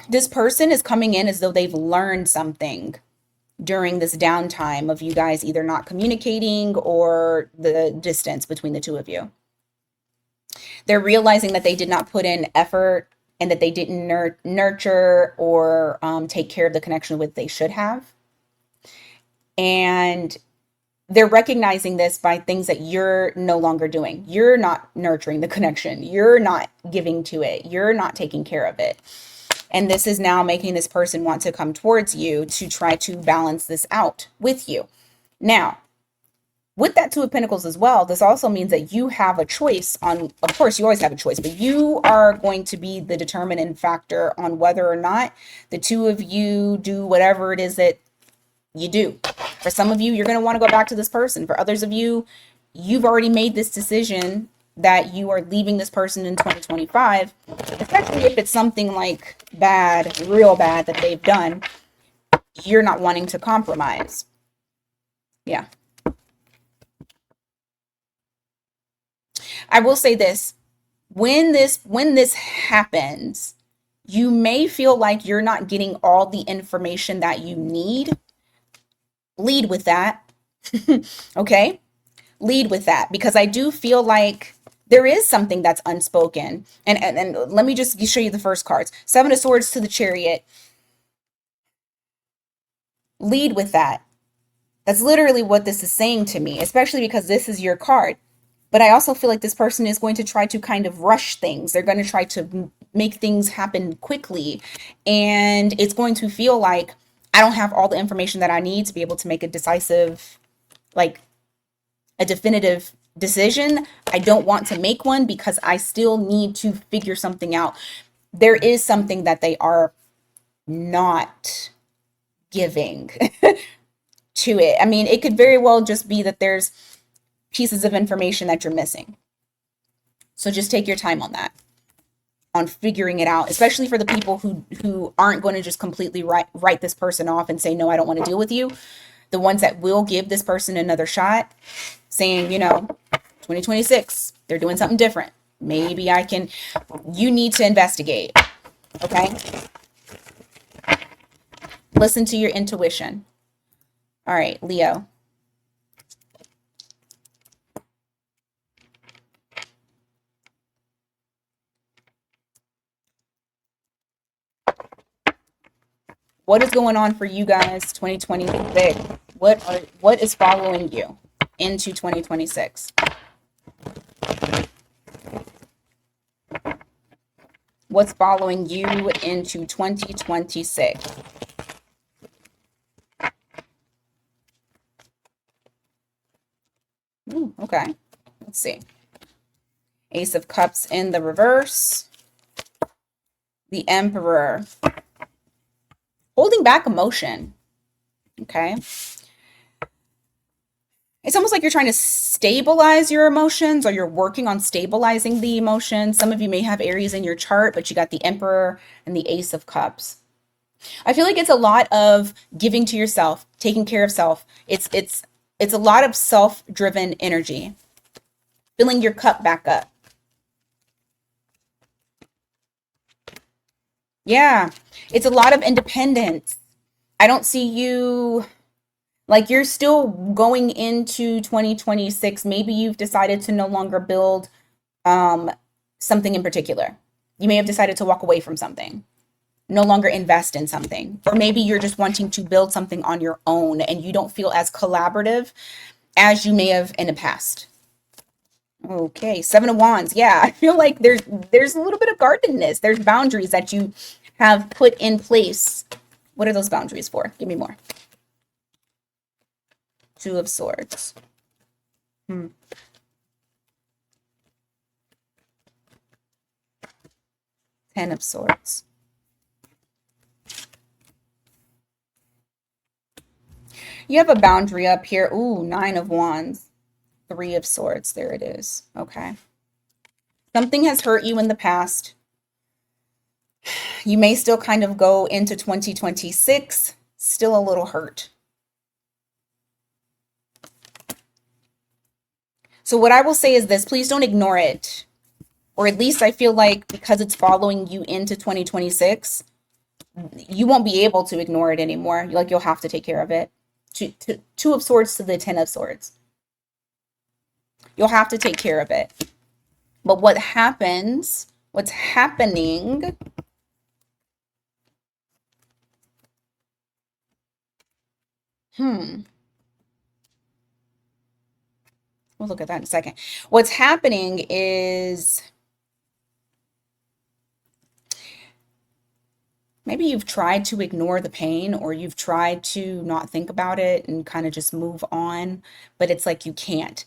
this person is coming in as though they've learned something during this downtime of you guys either not communicating or the distance between the two of you. They're realizing that they did not put in effort and that they didn't nurture or take care of the connection with they should have. And they're recognizing this by things that you're no longer doing. You're not nurturing the connection. You're not giving to it. You're not taking care of it. And this is now making this person want to come towards you to try to balance this out with you. Now, with that Two of Pentacles as well, this also means that you have a choice on, of course, you always have a choice, but you are going to be the determining factor on whether or not the two of you do whatever it is that you do. For some of you, you're going to want to go back to this person. For others of you, you've already made this decision that you are leaving this person in 2025, especially if it's something like bad, real bad that they've done. You're not wanting to compromise. Yeah. I will say this, when this happens, you may feel like you're not getting all the information that you need. Lead with that. Okay? Lead with that, because I do feel like there is something that's unspoken. And let me just show you the first cards. Seven of Swords to the Chariot. Lead with that. That's literally what this is saying to me, especially because this is your card. But I also feel like this person is going to try to kind of rush things. They're going to try to make things happen quickly. And it's going to feel like I don't have all the information that I need to be able to make a decisive, like a definitive decision. I don't want to make one because I still need to figure something out. There is something that they are not giving to it. I mean, it could very well just be that there's pieces of information that you're missing. So just take your time on that, on figuring it out, especially for the people who aren't going to just completely write this person off and say, no, I don't want to deal with you. The ones that will give this person another shot, saying, 2026, they're doing something different. Maybe you need to investigate. Okay. Listen to your intuition. All right, Leo. What is going on for you guys 2026? What is following you into 2026? What's following you into 2026? Okay, let's see. Ace of Cups in the reverse. The Emperor. Holding back emotion. Okay. It's almost like you're trying to stabilize your emotions, or you're working on stabilizing the emotions. Some of you may have Aries in your chart, but you got the Emperor and the Ace of Cups. I feel like it's a lot of giving to yourself, taking care of self. It's a lot of self-driven energy. Filling your cup back up. Yeah, it's a lot of independence. I don't see you, like, you're still going into 2026. Maybe you've decided to no longer build something in particular. You may have decided to walk away from something, no longer invest in something. Or maybe you're just wanting to build something on your own and you don't feel as collaborative as you may have in the past. Okay, Seven of Wands. Yeah, I feel like there's a little bit of guardedness. There's boundaries that you have put in place. What are those boundaries for? Give me more. Two of Swords. 10 of Swords. You have a boundary up here. Ooh, 9 of Wands. 3 of Swords. There it is. Okay. Something has hurt you in the past. You may still kind of go into 2026 still a little hurt. So what I will say is this, please don't ignore it. Or at least I feel like because it's following you into 2026, you won't be able to ignore it anymore. Like you'll have to take care of it. Two of Swords to the 10 of Swords. You'll have to take care of it. But what's happening, we'll look at that in a second. What's happening is maybe you've tried to ignore the pain or you've tried to not think about it and kind of just move on, but it's like you can't.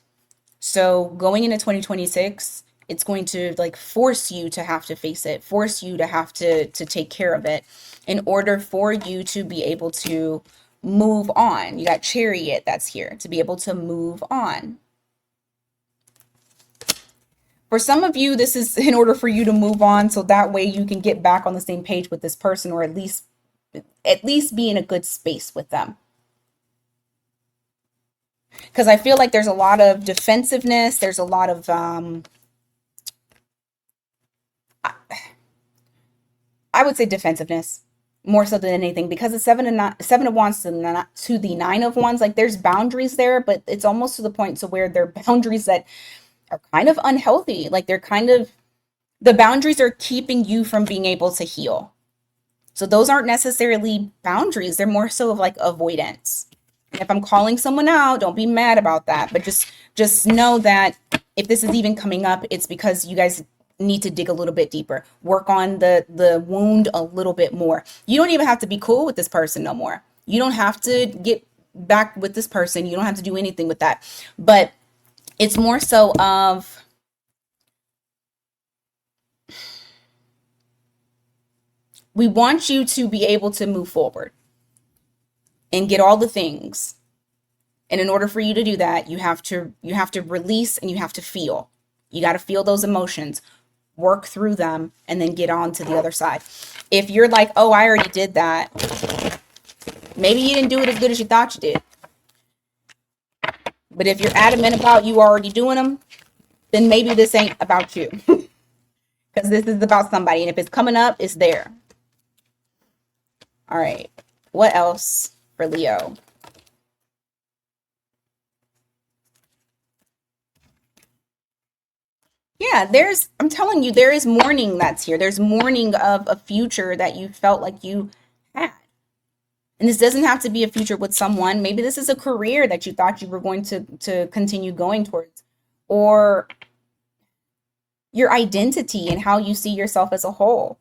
So going into 2026, it's going to like force you to have to face it, force you to have to take care of it in order for you to be able to move on. You got Chariot that's here to be able to move on. For some of you, this is in order for you to move on so that way you can get back on the same page with this person or at least be in a good space with them. Because I feel like there's a lot of defensiveness. There's a lot of, I would say defensiveness more so than anything because the seven of Wands to the 9 of Wands, like there's boundaries there, but it's almost to the point to where they're boundaries that are kind of unhealthy. Like they're kind of, the boundaries are keeping you from being able to heal. So those aren't necessarily boundaries. They're more so of like avoidance. And if I'm calling someone out, don't be mad about that. But just know that if this is even coming up, it's because you guys need to dig a little bit deeper. Work on the wound a little bit more. You don't even have to be cool with this person no more. You don't have to get back with this person. You don't have to do anything with that. But it's more so of we want you to be able to move forward and get all the things. And in order for you to do that, you have to release and you have to feel. You got to feel those emotions, work through them, and then get on to the other side. If you're like, oh, I already did that, maybe you didn't do it as good as you thought you did. But if you're adamant about you already doing them, then maybe this ain't about you. Because this is about somebody. And if it's coming up, it's there. All right. What else for Leo? Yeah, I'm telling you, there is mourning that's here. There's mourning of a future that you felt like you had. And this doesn't have to be a future with someone. Maybe this is a career that you thought you were going to continue going towards, or your identity and how you see yourself as a whole.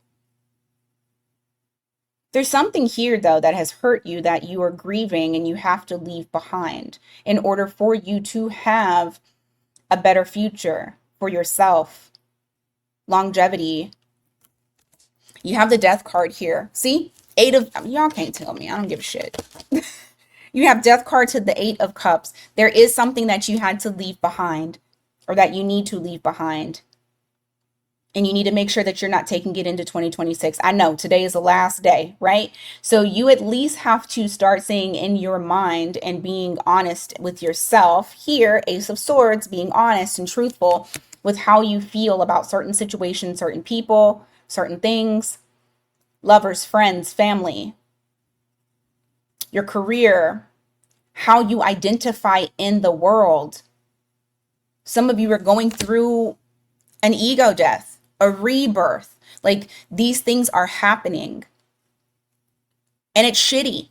There's something here, though, that has hurt you that you are grieving and you have to leave behind in order for you to have a better future for yourself, longevity. You have the Death card here. See? Y'all can't tell me. I don't give a shit. You have Death card to the 8 of Cups. There is something that you had to leave behind or that you need to leave behind. And you need to make sure that you're not taking it into 2026. I know today is the last day, right? So you at least have to start saying in your mind and being honest with yourself. Here, Ace of Swords, being honest and truthful with how you feel about certain situations, certain people, certain things, lovers, friends, family, your career, how you identify in the world. Some of you are going through an ego death, a rebirth. Like these things are happening. And it's shitty.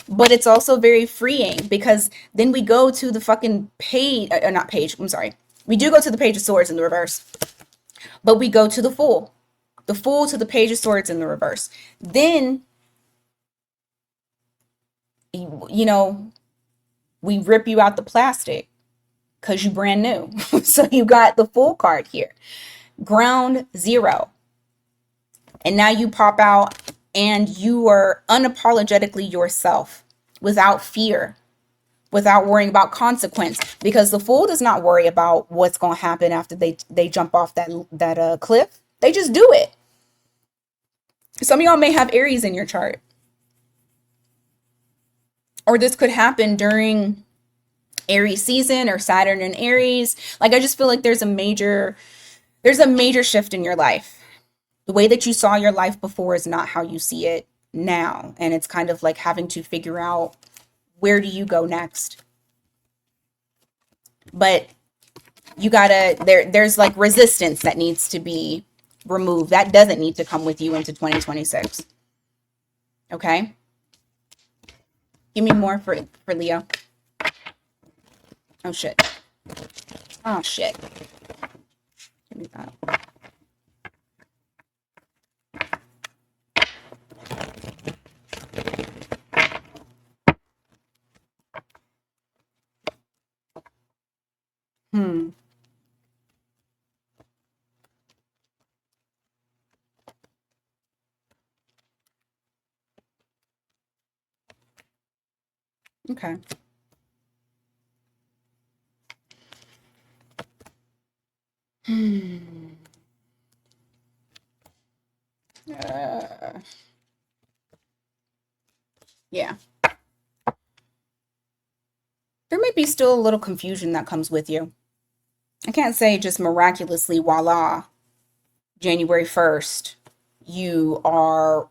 But it's also very freeing because then we go to the fucking page, not page, I'm sorry. We do go to the Page of Swords in the reverse. But we go to the Fool. The Fool to the Page of Swords in the reverse. Then, you know, We rip you out the plastic because you brand new. So you got the full card here. Ground zero. And now you pop out and you are unapologetically yourself without fear, without worrying about consequence, because the fool does not worry about what's going to happen after they jump off that cliff. They just do it. Some of y'all may have Aries in your chart, or this could happen during Aries season or Saturn in Aries. Like I just feel like there's a major shift in your life. The way that you saw your life before is not how you see it now, and it's kind of like having to figure out where do you go next. But you gotta there's like resistance that needs to be removed. That doesn't need to come with you into 2026. Okay, give me more for Leo. Oh shit. Oh shit. Give me that. Hmm. Okay. Hmm. Uh, yeah. There may be still a little confusion that comes with you. I can't say just miraculously, voila, January 1st, you are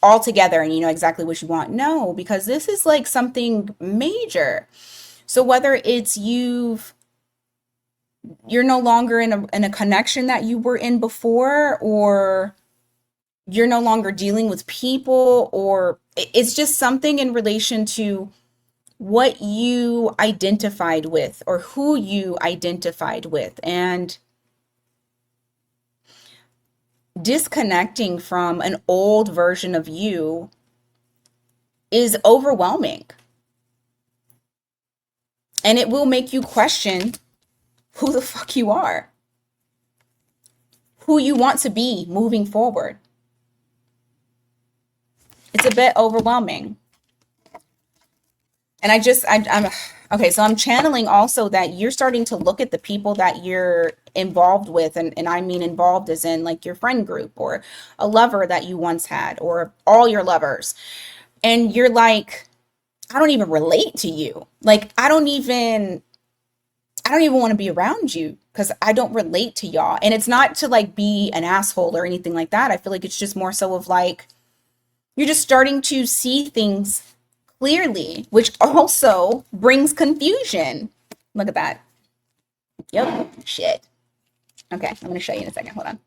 all together and you know exactly what you want. No, because this is like something major. So whether it's you're no longer in a connection that you were in before, or you're no longer dealing with people, or it's just something in relation to what you identified with or who you identified with, and disconnecting from an old version of you is overwhelming, and it will make you question who the fuck you are, who you want to be moving forward. It's a bit overwhelming. And I'm okay. So I'm channeling also that you're starting to look at the people that you're involved with, and I mean involved as in like your friend group or a lover that you once had, or all your lovers. And you're like, I don't even relate to you. Like, I don't even want to be around you because I don't relate to y'all. And it's not to like be an asshole or anything like that. I feel like it's just more so of like, you're just starting to see things clearly, which also brings confusion. Look at that. Yep. Shit. Okay, I'm going to show you in a second. Hold on.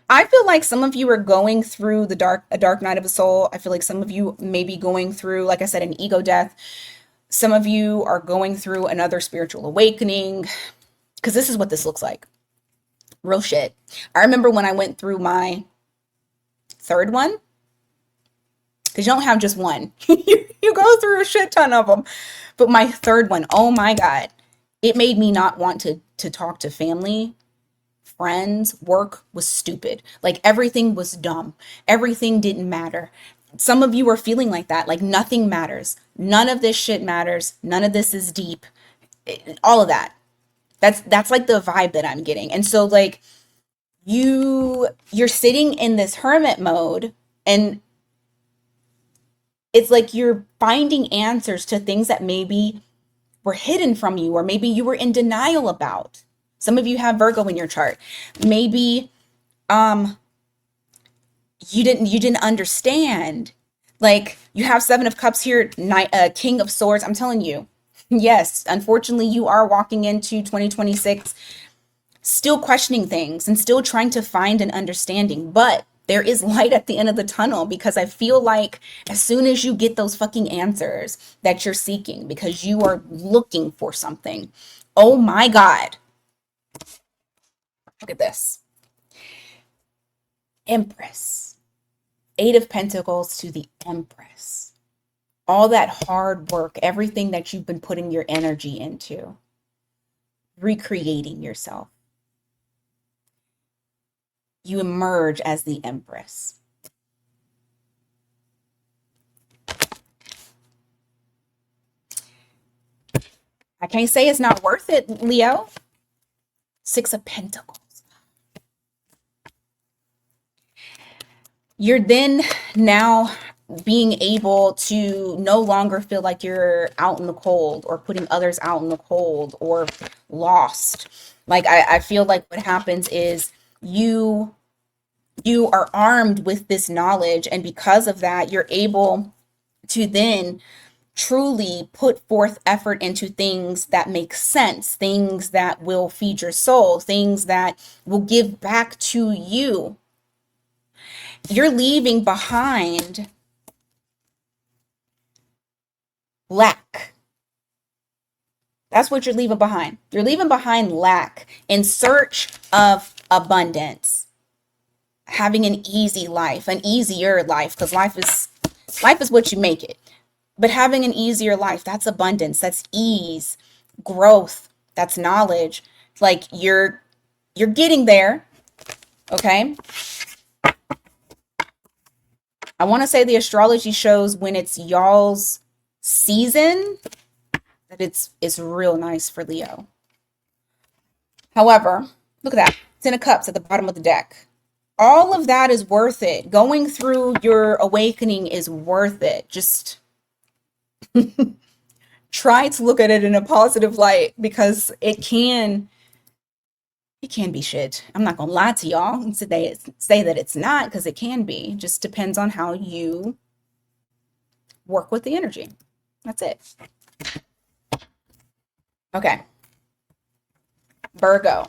I feel like some of you are going through a dark night of the soul. I feel like some of you may be going through, like I said, an ego death. Some of you are going through another spiritual awakening, because this is what this looks like. Real shit. I remember when I went through my third one, because you don't have just one. You go through a shit ton of them. But my third one, oh my God, it made me not want to talk to family, friends. Work was stupid. Like everything was dumb. Everything didn't matter. Some of you are feeling like that, like nothing matters. None of this shit matters. None of this is deep. All of that. That's like the vibe that I'm getting. And so like you're sitting in this hermit mode, and it's like you're finding answers to things that maybe were hidden from you, or maybe you were in denial about. Some of you have Virgo in your chart. Maybe um you didn't understand. Like you have Seven of Cups here, King of Swords. I'm telling you, yes, unfortunately you are walking into 2026 still questioning things and still trying to find an understanding, but there is light at the end of the tunnel, because I feel like as soon as you get those fucking answers that you're seeking because you are looking for something, oh my God, look at this. Empress. Eight of Pentacles to the Empress. all that hard work, everything that you've been putting your energy into, recreating yourself, you emerge as the Empress. I can't say it's not worth it, Leo. Six of Pentacles. You're then now being able to no longer feel like you're out in the cold or putting others out in the cold or lost. Like I feel like what happens is you you are armed with this knowledge, and because of that you're able to then truly put forth effort into things that make sense, things that will feed your soul, things that will give back to you. You're leaving behind lack. That's what you're leaving behind. You're leaving behind lack in search of abundance, having an easy life, an easier life, because life is what you make it. But having an easier life, that's abundance, that's ease, growth, that's knowledge. Like you're getting there, okay? I want to say the astrology shows when it's y'all's season that it's real nice for Leo. However, look at that. Ten of Cups at the bottom of the deck. All of that is worth it. Going through your awakening is worth it. Just try to look at it in a positive light, because it can be shit. I'm not gonna lie to y'all and say that it's not, because it can be. It just depends on how you work with the energy. That's it. Okay. Virgo.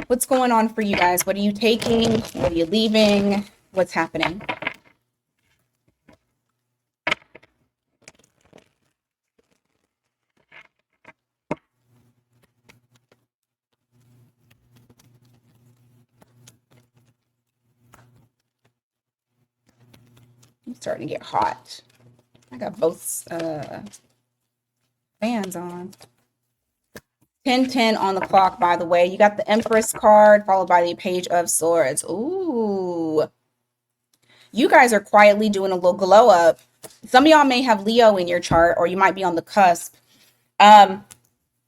What's going on for you guys? What are you taking? What are you leaving? What's happening? I'm starting to get hot. I got both fans on. 10:10 on the clock, by the way. You got the Empress card followed by the Page of Swords. Ooh. You guys are quietly doing a little glow up. Some of y'all may have Leo in your chart, or you might be on the cusp. A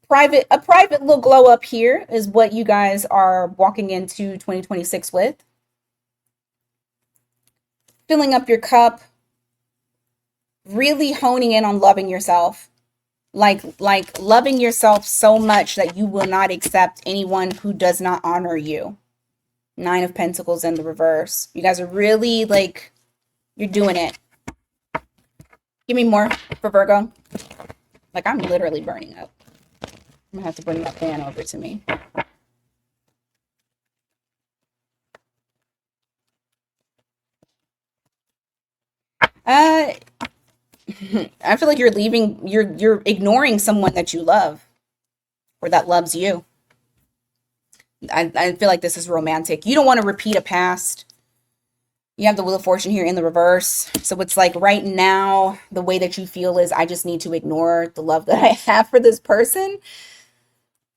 private little glow up here is what you guys are walking into 2026 with. Filling up your cup, really honing in on loving yourself. Like loving yourself so much that you will not accept anyone who does not honor you. Nine of Pentacles in the reverse. You guys are really like, you're doing it. Give me more for Virgo. Like, I'm literally burning up. I'm gonna have to bring that fan over to me. I feel like you're ignoring someone that you love or that loves you. I feel like this is romantic. You don't want to repeat a past. You have the Wheel of Fortune here in the reverse. So it's like right now, the way that you feel is, I just need to ignore the love that I have for this person.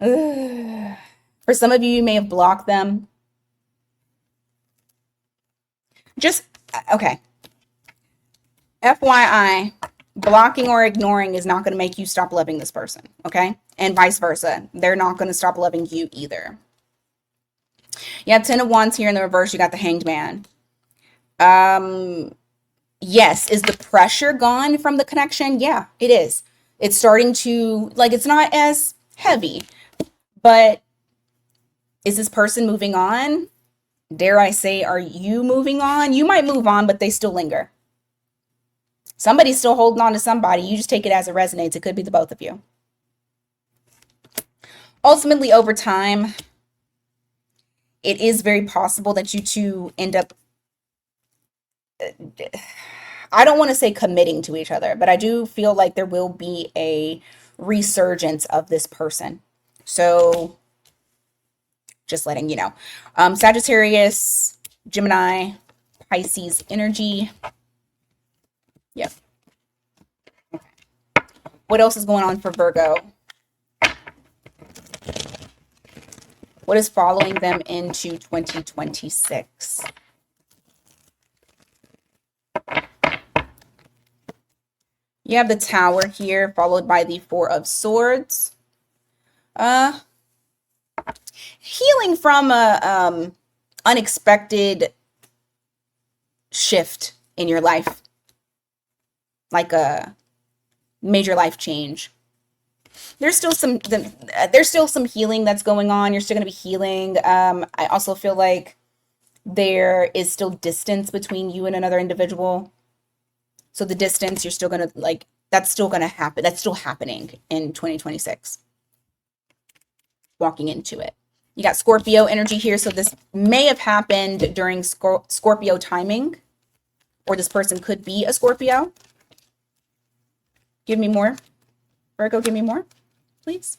Ugh. For some of you, you may have blocked them. Just, okay. FYI, blocking or ignoring is not going to make you stop loving this person, okay? And vice versa. They're not going to stop loving you either. You have 10 of Wands here in the reverse. You got the Hanged Man. Yes, is the pressure gone from the connection? Yeah, it is. It's starting to, like, it's not as heavy, but is this person moving on? Dare I say, are you moving on? You might move on, but they still linger. Somebody's still holding on to somebody. You just take it as it resonates. It could be the both of you. Ultimately, over time, it is very possible that you two end up, I don't want to say committing to each other, but I do feel like there will be a resurgence of this person. So Just letting you know. Sagittarius, Gemini, Pisces energy. Yep. What else is going on for Virgo? What is following them into 2026? You have the Tower here, followed by the Four of Swords. Healing from a unexpected shift in your life, like a major life change. There's still some healing that's going on. You're still going to be healing. I also feel like there is still distance between you and another individual. So the distance, you're still going to like, that's still going to happen. That's still happening in 2026. Walking into it. You got Scorpio energy here. So this may have happened during Scorpio timing, or this person could be a Scorpio. Give me more. Virgo, give me more, please.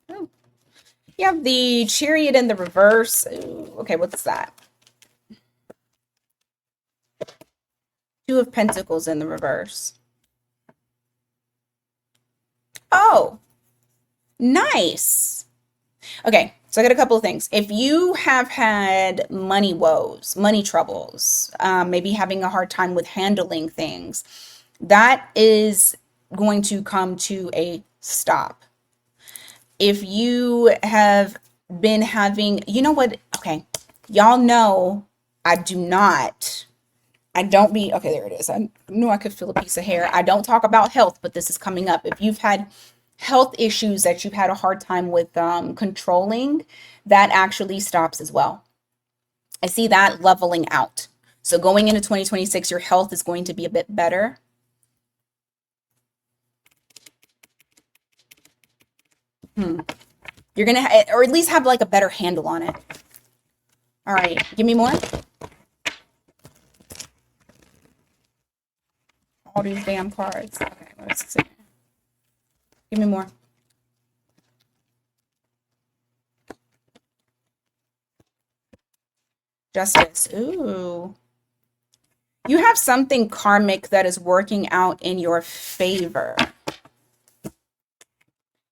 Oh. You have the Chariot in the reverse. Ooh, okay, what's that? Two of Pentacles in the reverse. Oh, nice. Okay, so I got a couple of things. If you have had money woes, money troubles, maybe having a hard time with handling things, that is going to come to a stop. If you have been having, you know what? Okay, y'all know I don't be, okay, there it is. I knew I could feel a piece of hair. I don't talk about health, but this is coming up. If you've had health issues that you've had a hard time with controlling, that actually stops as well. I see that leveling out. So going into 2026, your health is going to be a bit better. You're going to, or at least have like a better handle on it. All right, give me more. All these damn cards. Okay, let's see. Give me more. Justice. Ooh. You have something karmic that is working out in your favor.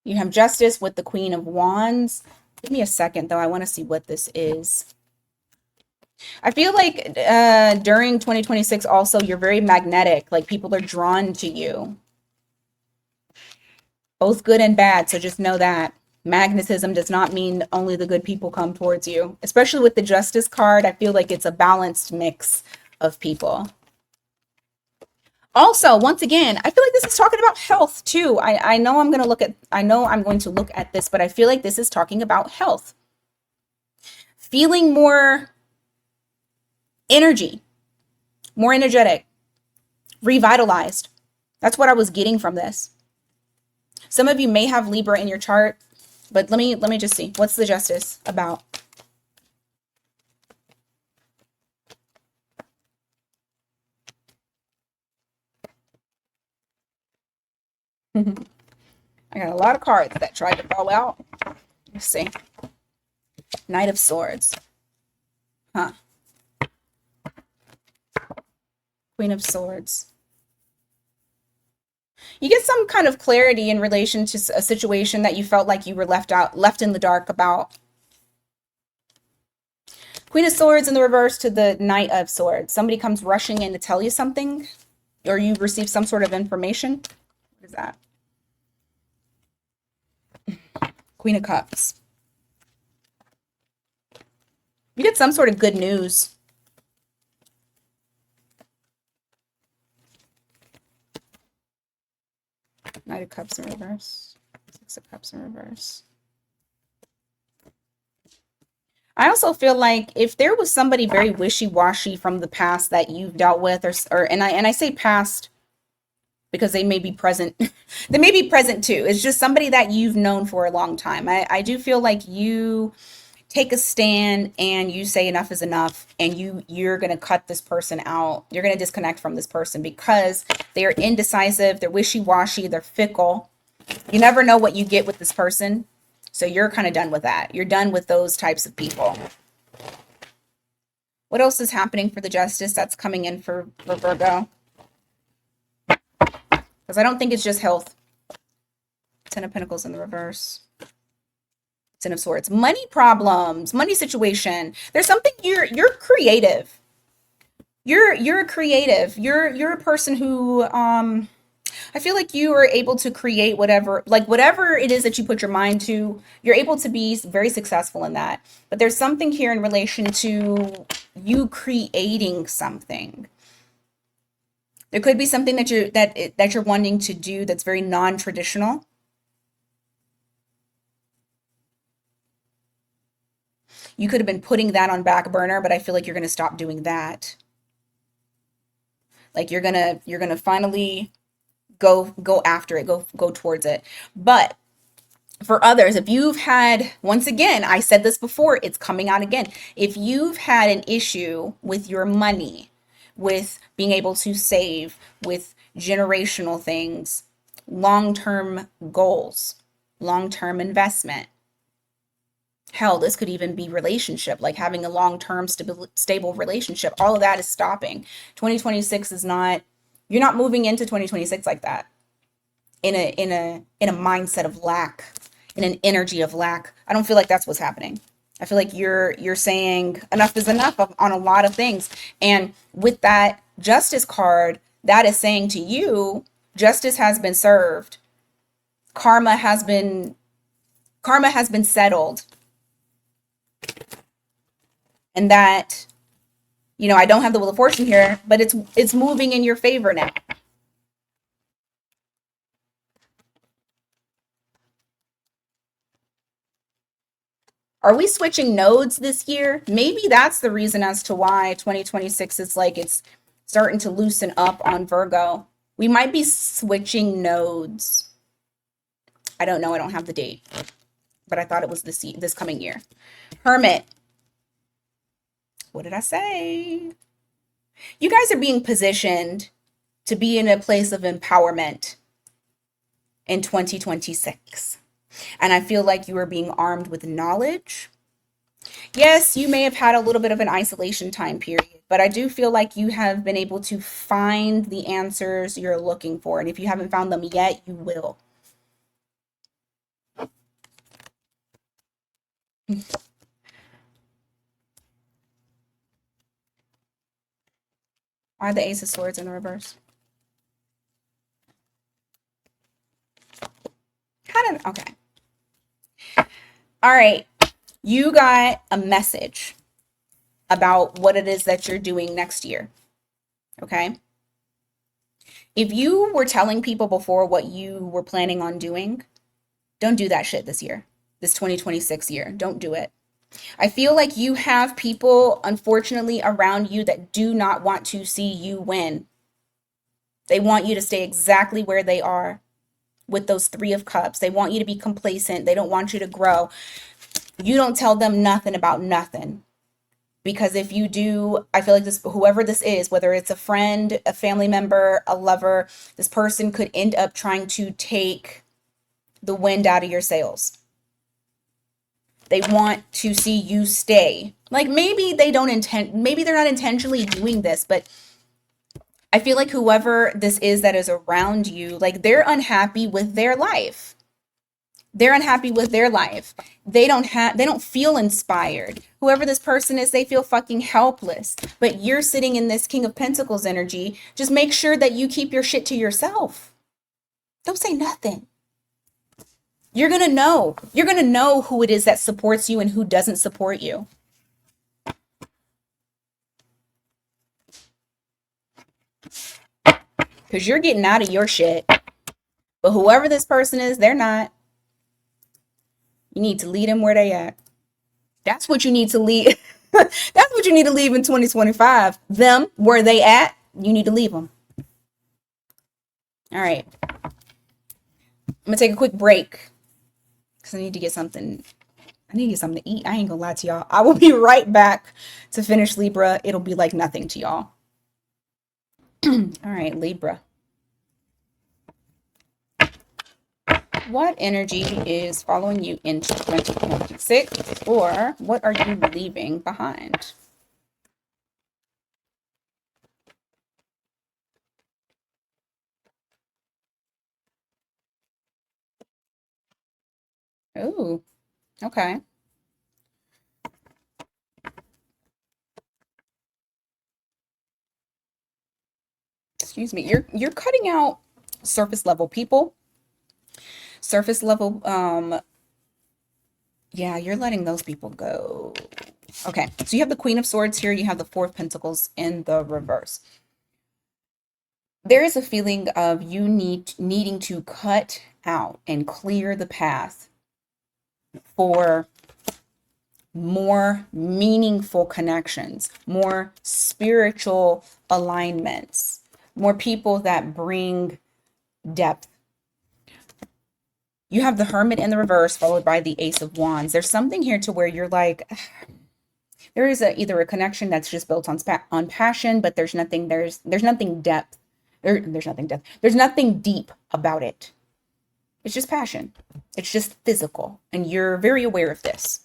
You have Justice with the Queen of Wands. Give me a second, though. I want to see what this is. I feel like during 2026 also, you're very magnetic. Like people are drawn to you. Both good and bad, so just know that. Magnetism does not mean only the good people come towards you. Especially with the Justice card, I feel like it's a balanced mix of people. Also, once again, I feel like this is talking about health too. I know I'm going to look at this, but I feel like this is talking about health. Feeling more energy, more energetic, revitalized. That's what I was getting from this. Some of you may have Libra in your chart, but let me just see. What's the Justice about? I got a lot of cards that tried to fall out. Let's see. Knight of Swords. Huh. Queen of Swords. You get some kind of clarity in relation to a situation that you felt like you were left in the dark about. Queen of Swords in the reverse to the Knight of Swords. Somebody comes rushing in to tell you something, or you receive some sort of information. What is that? Queen of Cups. You get some sort of good news. Knight of Cups in reverse. Six of Cups in reverse. I also feel like if there was somebody very wishy-washy from the past that you've dealt with, and I say past because they may be present. They may be present too. It's just somebody that you've known for a long time. I do feel like you take a stand and you say enough is enough, and you're going to cut this person out. You're going to disconnect from this person because they're indecisive, they're wishy-washy, they're fickle. You never know what you get with this person. So you're kind of done with that. You're done with those types of people. What else is happening for the justice that's coming in for Virgo? Because I don't think it's just health. Ten of Pentacles in the reverse. Ten of Swords. Money problems, money situation. There's something you're creative. You're creative. You're a person who I feel like you are able to create whatever it is that you put your mind to, you're able to be very successful in that. But there's something here in relation to you creating something. There could be something that you're wanting to do that's very non-traditional. You could have been putting that on back burner, but I feel like you're going to stop doing that. Like you're going to finally go after it, go towards it. But for others, if you've had, once again, I said this before, it's coming out again. If you've had an issue with your money, with being able to save, with generational things, long-term goals, long-term investment, hell, this could even be relationship, like having a long-term stable relationship. All of that is stopping. 2026 is not, you're not moving into 2026 like that. In a mindset of lack, in an energy of lack. I don't feel like that's what's happening. I feel like you're saying enough is enough on a lot of things. And with that justice card, that is saying to you, justice has been served. Karma has been settled. And that, I don't have the Wheel of Fortune here, but it's moving in your favor now. Are we switching nodes this year? Maybe that's the reason as to why 2026 is like it's starting to loosen up on Virgo. We might be switching nodes. I don't know. I don't have the date, but I thought it was this coming year. Hermit. What did I say? You guys are being positioned to be in a place of empowerment in 2026. And I feel like you are being armed with knowledge. Yes, you may have had a little bit of an isolation time period, but I do feel like you have been able to find the answers you're looking for. And if you haven't found them yet, you will. Why are the Ace of Swords in the reverse? Okay. All right. You got a message about what it is that you're doing next year. Okay. If you were telling people before what you were planning on doing, don't do that shit this year, this 2026 year. Don't do it. I feel like you have people, unfortunately, around you that do not want to see you win. They want you to stay exactly where they are with those Three of Cups. They want you to be complacent. They don't want you to grow. You don't tell them nothing about nothing. Because if you do, I feel like whoever this is, whether it's a friend, a family member, a lover, this person could end up trying to take the wind out of your sails. They want to see you stay. Like maybe they're not intentionally doing this, but I feel like whoever this is that is around you, like they're unhappy with their life. They're unhappy with their life. They don't feel inspired. Whoever this person is, they feel fucking helpless. But you're sitting in this King of Pentacles energy. Just make sure that you keep your shit to yourself. Don't say nothing. You're going to know. You're going to know who it is that supports you and who doesn't support you. Because you're getting out of your shit. But whoever this person is, they're not. You need to lead them where they at. That's what you need to lead. That's what you need to leave in 2025. Them where they at, you need to leave them. All right. I'm going to take a quick break. Because I need to get something. I need to get something to eat. I ain't going to lie to y'all. I will be right back to finish Libra. It'll be like nothing to y'all. All right, Libra. What energy is following you into 2026, or what are you leaving behind? Oh, okay. Excuse me. You're cutting out surface level people. Surface level, yeah, you're letting those people go. Okay, so you have the Queen of Swords here, you have the Four of Pentacles in the reverse. There is a feeling of you needing to cut out and clear the path for more meaningful connections, more spiritual alignments, more people that bring depth. You have the Hermit in the reverse, followed by the Ace of Wands. There's something here to where you're like, there is either a connection that's just built on passion, but there's nothing depth. There's nothing depth. There's nothing deep about it. It's just passion. It's just physical, and you're very aware of this.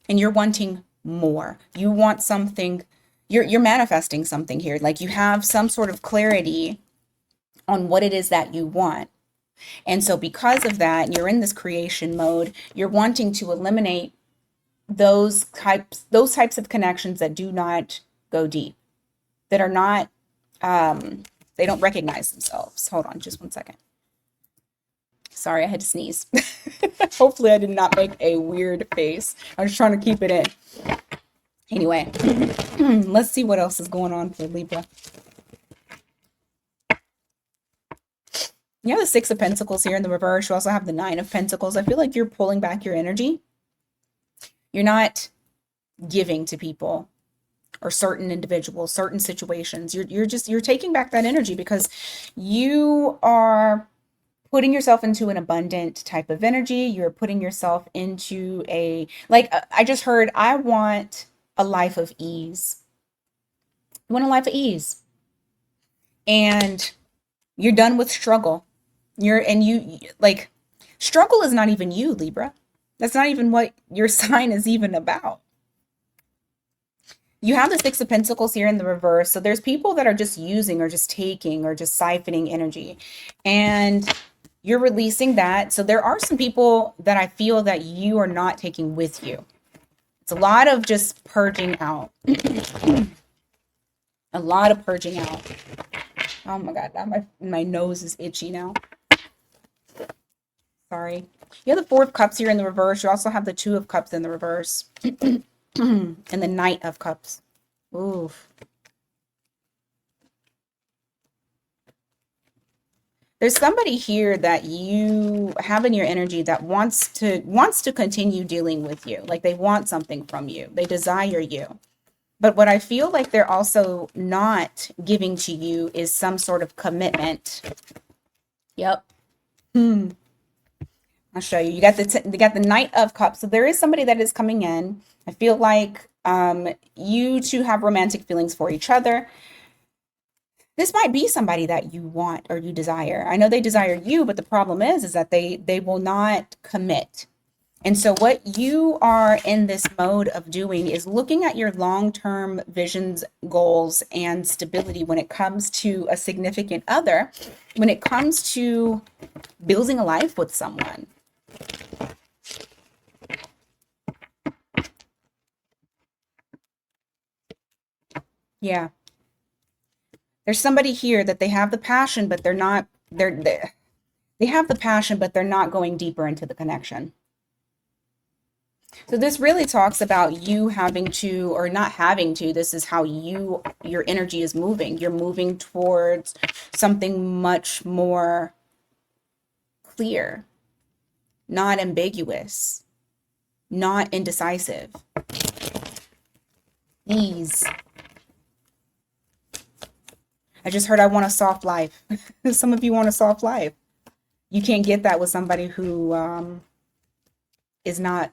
And you're wanting more. You want something. You're manifesting something here. Like you have some sort of clarity on what it is that you want. And so because of that, you're in this creation mode. You're wanting to eliminate those types of connections that do not go deep, that are not they don't recognize themselves. Hold on just one second. Sorry, I had to sneeze. Hopefully I did not make a weird face. I was trying to keep it in. Anyway, let's see what else is going on for Libra. You have the Six of Pentacles here in the reverse. You also have the Nine of Pentacles. I feel like you're pulling back your energy. You're not giving to people or certain individuals, certain situations. You're taking back that energy because you are putting yourself into an abundant type of energy. You're putting yourself into I just heard, I want a life of ease. You want a life of ease. And you're done with struggle. Struggle is not even you, Libra. That's not even what your sign is even about. You have the Six of Pentacles here in the reverse. So there's people that are just using or just taking or just siphoning energy. And you're releasing that. So there are some people that I feel that you are not taking with you. It's a lot of just purging out. A lot of purging out. Oh my God, now my nose is itchy now. Sorry. You have the Four of Cups here in the reverse. You also have the Two of Cups in the reverse. And the Knight of Cups. Oof. There's somebody here that you have in your energy that wants to continue dealing with you. Like they want something from you. They desire you. But what I feel like they're also not giving to you is some sort of commitment. Yep. I'll show you. You got the Knight of Cups. So there is somebody that is coming in. I feel like you two have romantic feelings for each other. This might be somebody that you want or you desire. I know they desire you, but the problem is that they will not commit. And so what you are in this mode of doing is looking at your long-term visions, goals, and stability when it comes to a significant other, when it comes to building a life with someone. Yeah. There's somebody here that they have the passion, but they're not, they have the passion, but they're not going deeper into the connection. So this really talks about you having to, or not having to, this is how your energy is moving. You're moving towards something much more clear, not ambiguous, not indecisive. Ease. I just heard I want a soft life. Some of you want a soft life. You can't get that with somebody who is not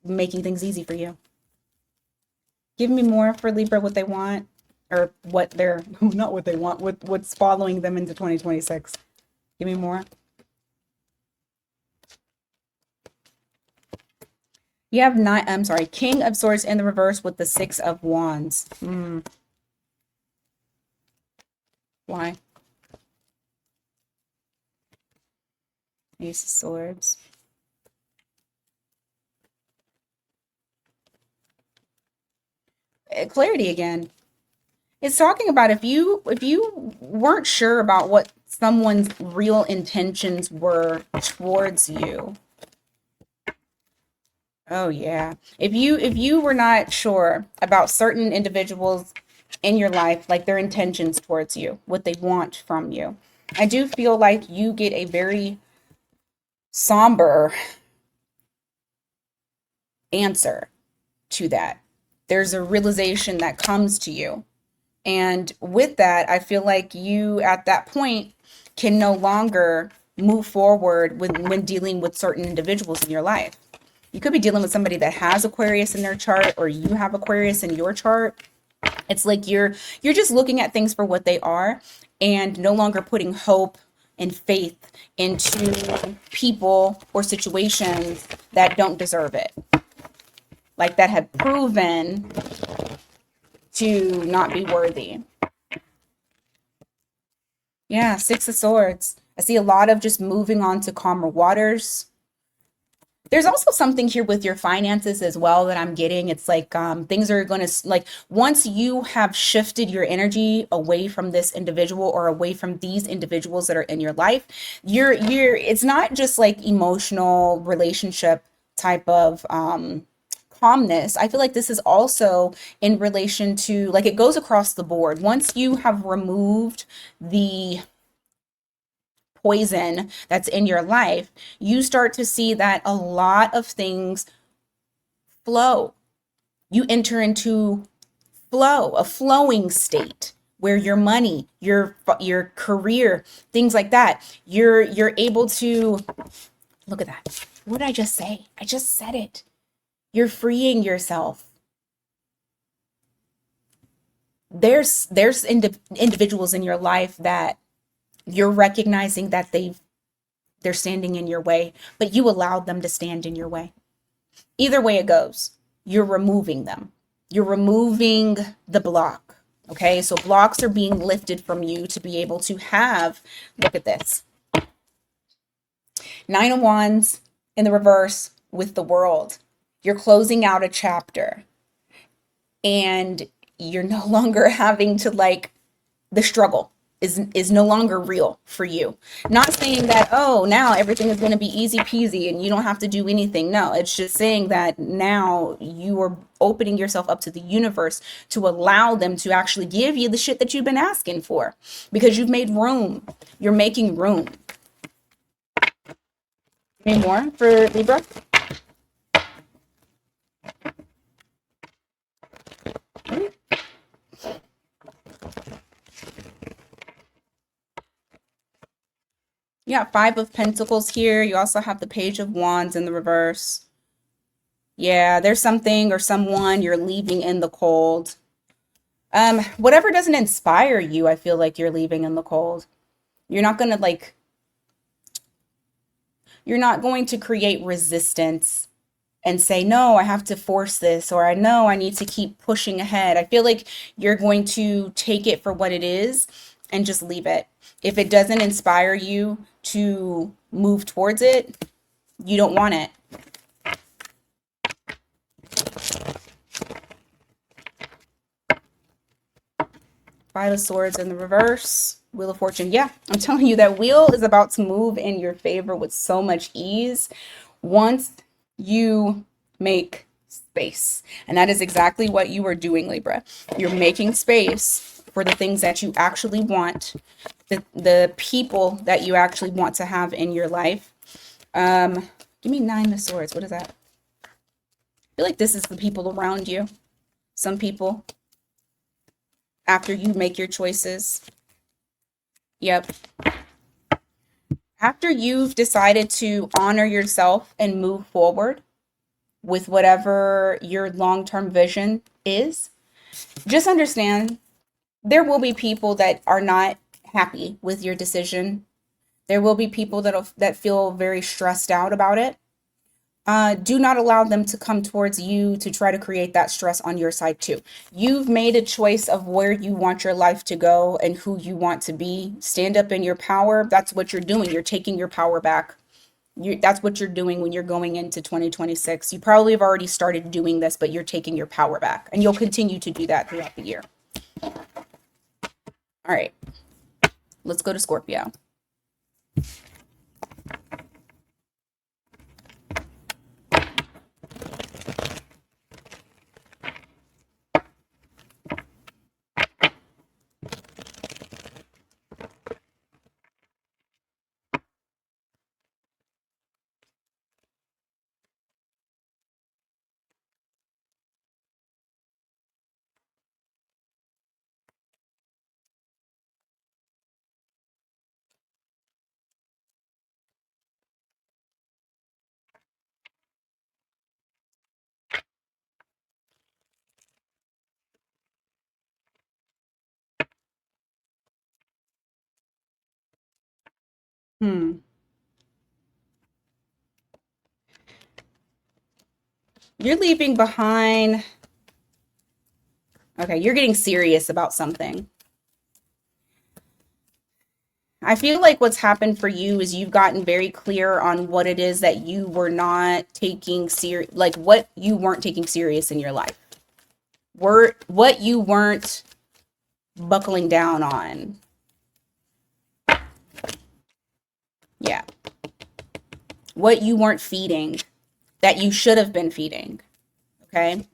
making things easy for you. Give me more for Libra, what they want, or what they're, not what they want, what's following them into 2026. Give me more. You have nine, I'm sorry, King of Swords in the reverse with the Six of Wands. Why? Ace of Swords. Clarity again. It's talking about if you weren't sure about what someone's real intentions were towards you. Oh yeah. If you were not sure about certain individuals in your life, like their intentions towards you, what they want from you, I do feel like you get a very somber answer to that. There's a realization that comes to you. And with that, I feel like you at that point can no longer move forward when dealing with certain individuals in your life. You could be dealing with somebody that has Aquarius in their chart, or you have Aquarius in your chart. It's like you're just looking at things for what they are and no longer putting hope and faith into people or situations that don't deserve it. Like that have proven to not be worthy. Yeah, Six of Swords. I see a lot of just moving on to calmer waters. There's also something here with your finances as well that I'm getting. It's like things are going to, like, once you have shifted your energy away from this individual or away from these individuals that are in your life, it's not just like emotional relationship type of calmness. I feel like this is also in relation to, like, it goes across the board. Once you have removed the poison that's in your life, you start to see that a lot of things flow. You enter into flow, a flowing state where your money, your career, things like that, you're able to look at that. What did I just say? I just said it. You're freeing yourself. There's individuals in your life that you're recognizing that they're standing in your way, but you allowed them to stand in your way. Either way it goes, you're removing them. You're removing the block. Okay, so blocks are being lifted from you to be able to have, look at this, Nine of Wands in the reverse with the World. You're closing out a chapter and you're no longer having to, like, the struggle is no longer real for you. Not saying that, oh, now everything is going to be easy peasy and you don't have to do anything. No, it's just saying that now you are opening yourself up to the universe to allow them to actually give you the shit that you've been asking for, because you've made room. You're making room. Any more for Libra? Yeah, Five of Pentacles here. You also have the Page of Wands in the reverse. Yeah, there's something or someone you're leaving in the cold. Whatever doesn't inspire you, I feel like you're leaving in the cold. You're not gonna, like, you're not going to create resistance and say, no, I have to force this, or I know I need to keep pushing ahead. I feel like you're going to take it for what it is and just leave it. If it doesn't inspire you to move towards it, you don't want it. Five of Swords in the reverse. Wheel of Fortune. Yeah, I'm telling you, that wheel is about to move in your favor with so much ease once you make space. And that is exactly what you are doing, Libra. You're making space for the things that you actually want, the people that you actually want to have in your life. Give me Nine of Swords. What is that? I feel like this is the people around you. Some people, after you make your choices. Yep. After you've decided to honor yourself and move forward with whatever your long-term vision is, just understand there will be people that are not happy with your decision. There will be people that feel very stressed out about it. Do not allow them to come towards you to try to create that stress on your side too. You've made a choice of where you want your life to go and who you want to be. Stand up in your power. That's what you're doing. You're taking your power back. That's what you're doing when you're going into 2026. You probably have already started doing this, but you're taking your power back, and you'll continue to do that throughout the year. All right, let's go to Scorpio. Hmm. You're leaving behind. Okay, you're getting serious about something. I feel like what's happened for you is you've gotten very clear on what it is that you were not taking serious, like what you weren't taking serious in your life. What you weren't buckling down on. Yeah. What you weren't feeding that you should have been feeding. Okay.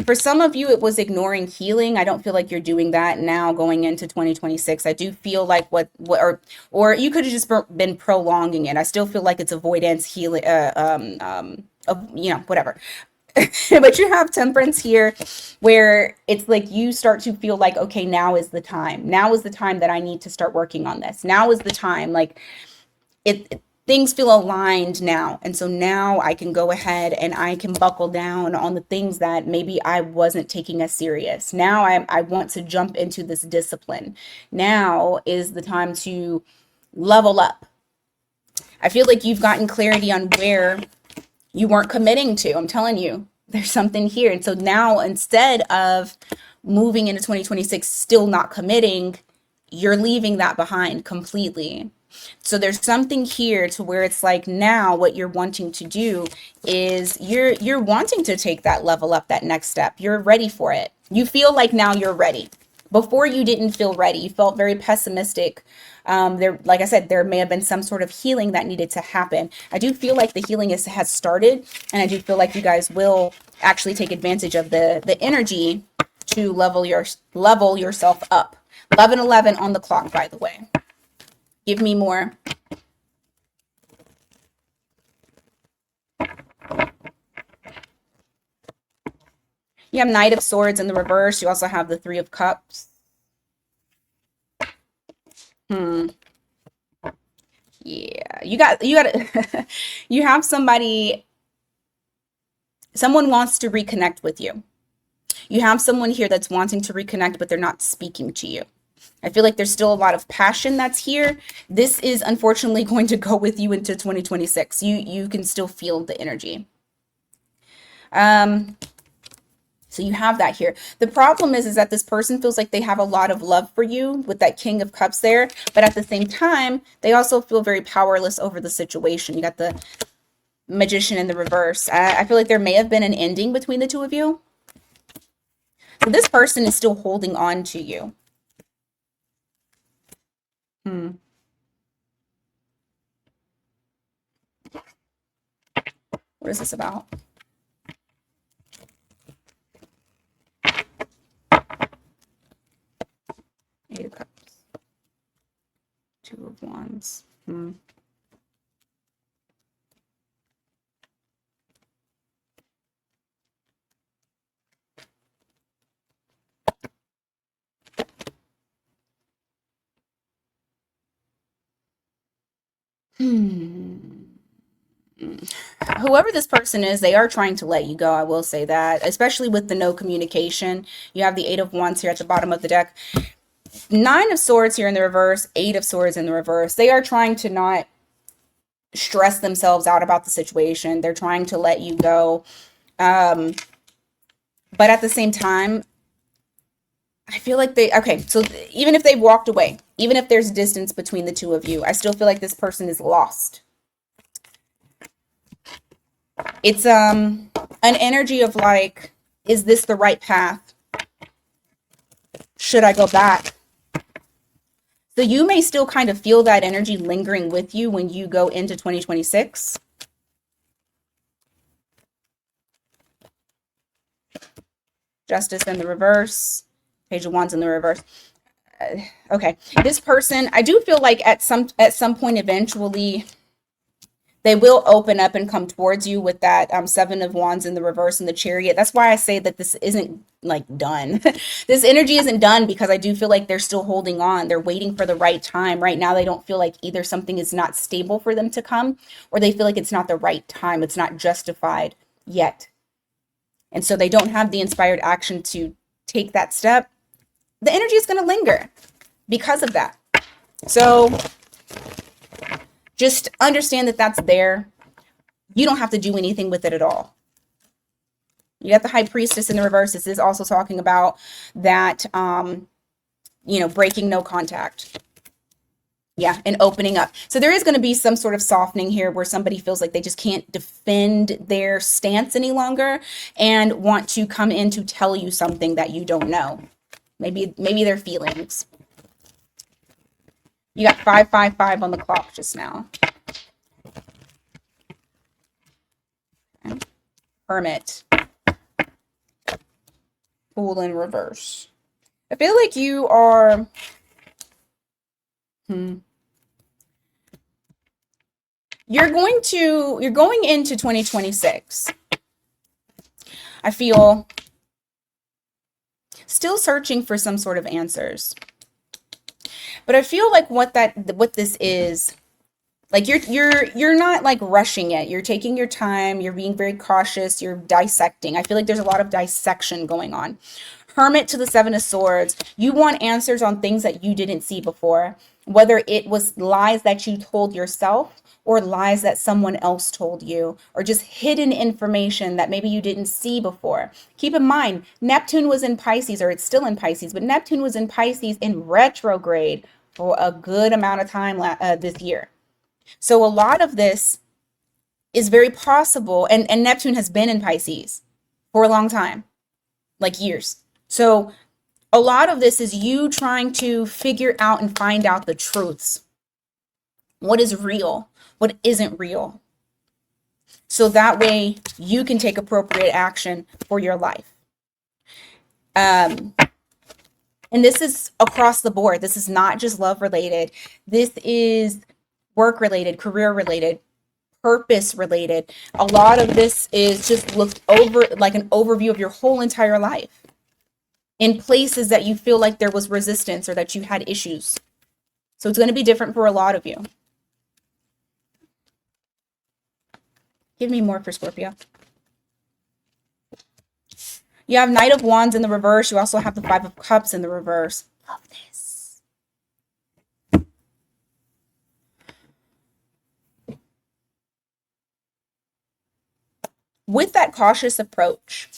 For some of you, it was ignoring healing. I don't feel like you're doing that now going into 2026. I do feel like or you could have just been prolonging it. I still feel like it's avoidance, healing, whatever. But you have temperance here where it's like you start to feel like, okay, now is the time. Now is the time that I need to start working on this. Now is the time. Like things feel aligned now. And so now I can go ahead and I can buckle down on the things that maybe I wasn't taking as serious. Now I want to jump into this discipline. Now is the time to level up. I feel like you've gotten clarity on where you weren't committing to. I'm telling you, there's something here. And so now instead of moving into 2026, still not committing, you're leaving that behind completely. So there's something here to where it's like now what you're wanting to do is you're wanting to take that level up, that next step. You're ready for it. You feel like now you're ready. Before you didn't feel ready. You felt very pessimistic. There, like I said, there may have been some sort of healing that needed to happen. I do feel like the healing has started, and I do feel like you guys will actually take advantage of the energy to level yourself up. 11:11 on the clock, by the way. Give me more. You have Knight of Swords in the reverse. You also have the Three of Cups. Hmm. Yeah, you got you have someone wants to reconnect with you. You have someone here that's wanting to reconnect, but they're not speaking to you. I feel like there's still a lot of passion that's here. This is unfortunately going to go with you into 2026. You can still feel the energy. Um, so you have that here. The problem is that this person feels like they have a lot of love for you with that King of Cups there, but at the same time, they also feel very powerless over the situation. You got the Magician in the reverse. I feel like there may have been an ending between the two of you. So this person is still holding on to you. Hmm. What is this about? Eight of Cups. Two of Wands. Hmm. Hmm. whoever this person is, they are trying to let you go. I will say that, especially with the no communication. You have the Eight of Wands here at the bottom of the deck. Nine of Swords here in the reverse, Eight of Swords in the reverse. They are trying to not stress themselves out about the situation. They're trying to let you go. But at the same time, I feel like okay, so even if they walked away, even if there's distance between the two of you, I still feel like this person is lost. It's an energy of like, is this the right path? Should I go back? So you may still kind of feel that energy lingering with you when you go into 2026. Justice in the reverse. Page of Wands in the reverse. Okay, this person, I do feel like at some point eventually they will open up and come towards you with that Seven of Wands in the reverse and the Chariot. That's why I say that this isn't like done. This energy isn't done, because I do feel like they're still holding on. They're waiting for the right time. Right now, they don't feel like either something is not stable for them to come, or they feel like it's not the right time. It's not justified yet. And so they don't have the inspired action to take that step. The energy is going to linger because of that. So just understand that that's there. You don't have to do anything with it at all. You got the High Priestess in the reverse. This is also talking about that, breaking no contact. Yeah, and opening up. So there is going to be some sort of softening here where somebody feels like they just can't defend their stance any longer and want to come in to tell you something that you don't know. Maybe their feelings. You got 555 on the clock just now. Okay. Hermit. Fool in reverse. I feel like you are... You're going into 2026. I feel still searching for some sort of answers. But I feel like what this is, like you're not like rushing it. You're taking your time, you're being very cautious, you're dissecting. I feel like there's a lot of dissection going on. Hermit to the Seven of Swords. You want answers on things that you didn't see before, whether it was lies that you told yourself or lies that someone else told you, or just hidden information that maybe you didn't see before. Keep in mind, Neptune was in Pisces, or it's still in Pisces, but Neptune was in Pisces in retrograde for a good amount of time this year. So a lot of this is very possible, and Neptune has been in Pisces for a long time, like years. So a lot of this is you trying to figure out and find out the truths. What is real? What isn't real? So that way you can take appropriate action for your life. And this is across the board. This is not just love related. This is work related, career related, purpose related. A lot of this is just looked over like an overview of your whole entire life, in places that you feel like there was resistance or that you had issues. So it's going to be different for a lot of you. Give me more for Scorpio. You have Knight of Wands in the reverse. You also have the Five of Cups in the reverse. Love this. With that cautious approach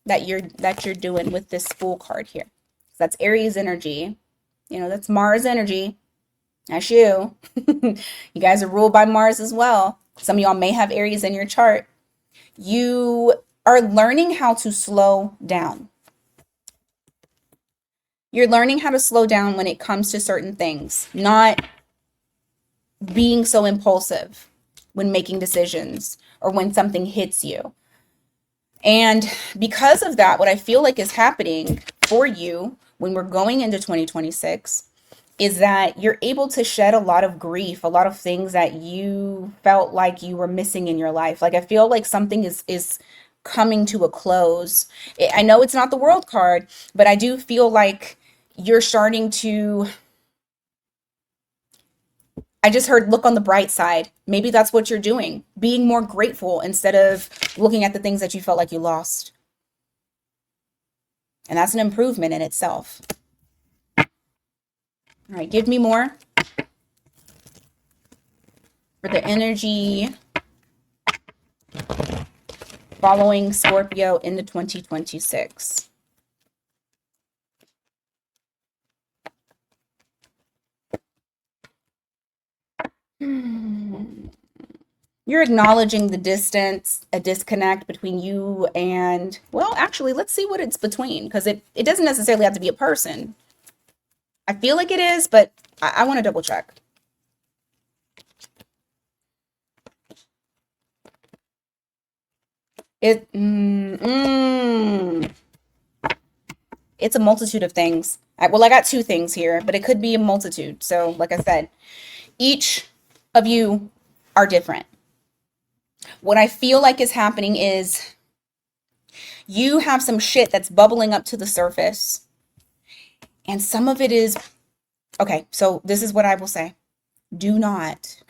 that you're doing with this Fool card here. That's Aries energy. That's Mars energy. That's you. You guys are ruled by Mars as well. Some of y'all may have Aries in your chart. You are learning how to slow down. You're learning how to slow down when it comes to certain things, not being so impulsive when making decisions or when something hits you. And because of that, what I feel like is happening for you when we're going into 2026 is that you're able to shed a lot of grief, a lot of things that you felt like you were missing in your life. Like I feel like something is coming to a close. I know it's not the World card, but I do feel like you're starting to I just heard look on the bright side. Maybe that's what you're doing, being more grateful instead of looking at the things that you felt like you lost. And that's an improvement in itself. All right, give me more for the energy following Scorpio into 2026. You're acknowledging the distance, a disconnect between you and, well, actually, let's see what it's between, because it doesn't necessarily have to be a person. I feel like it is, but I want to double check. It's a multitude of things. Well, I got two things here, but it could be a multitude. So, like I said, each of you are different. What I feel like is happening is you have some shit that's bubbling up to the surface, and some of it is okay. So, this is what I will say: do not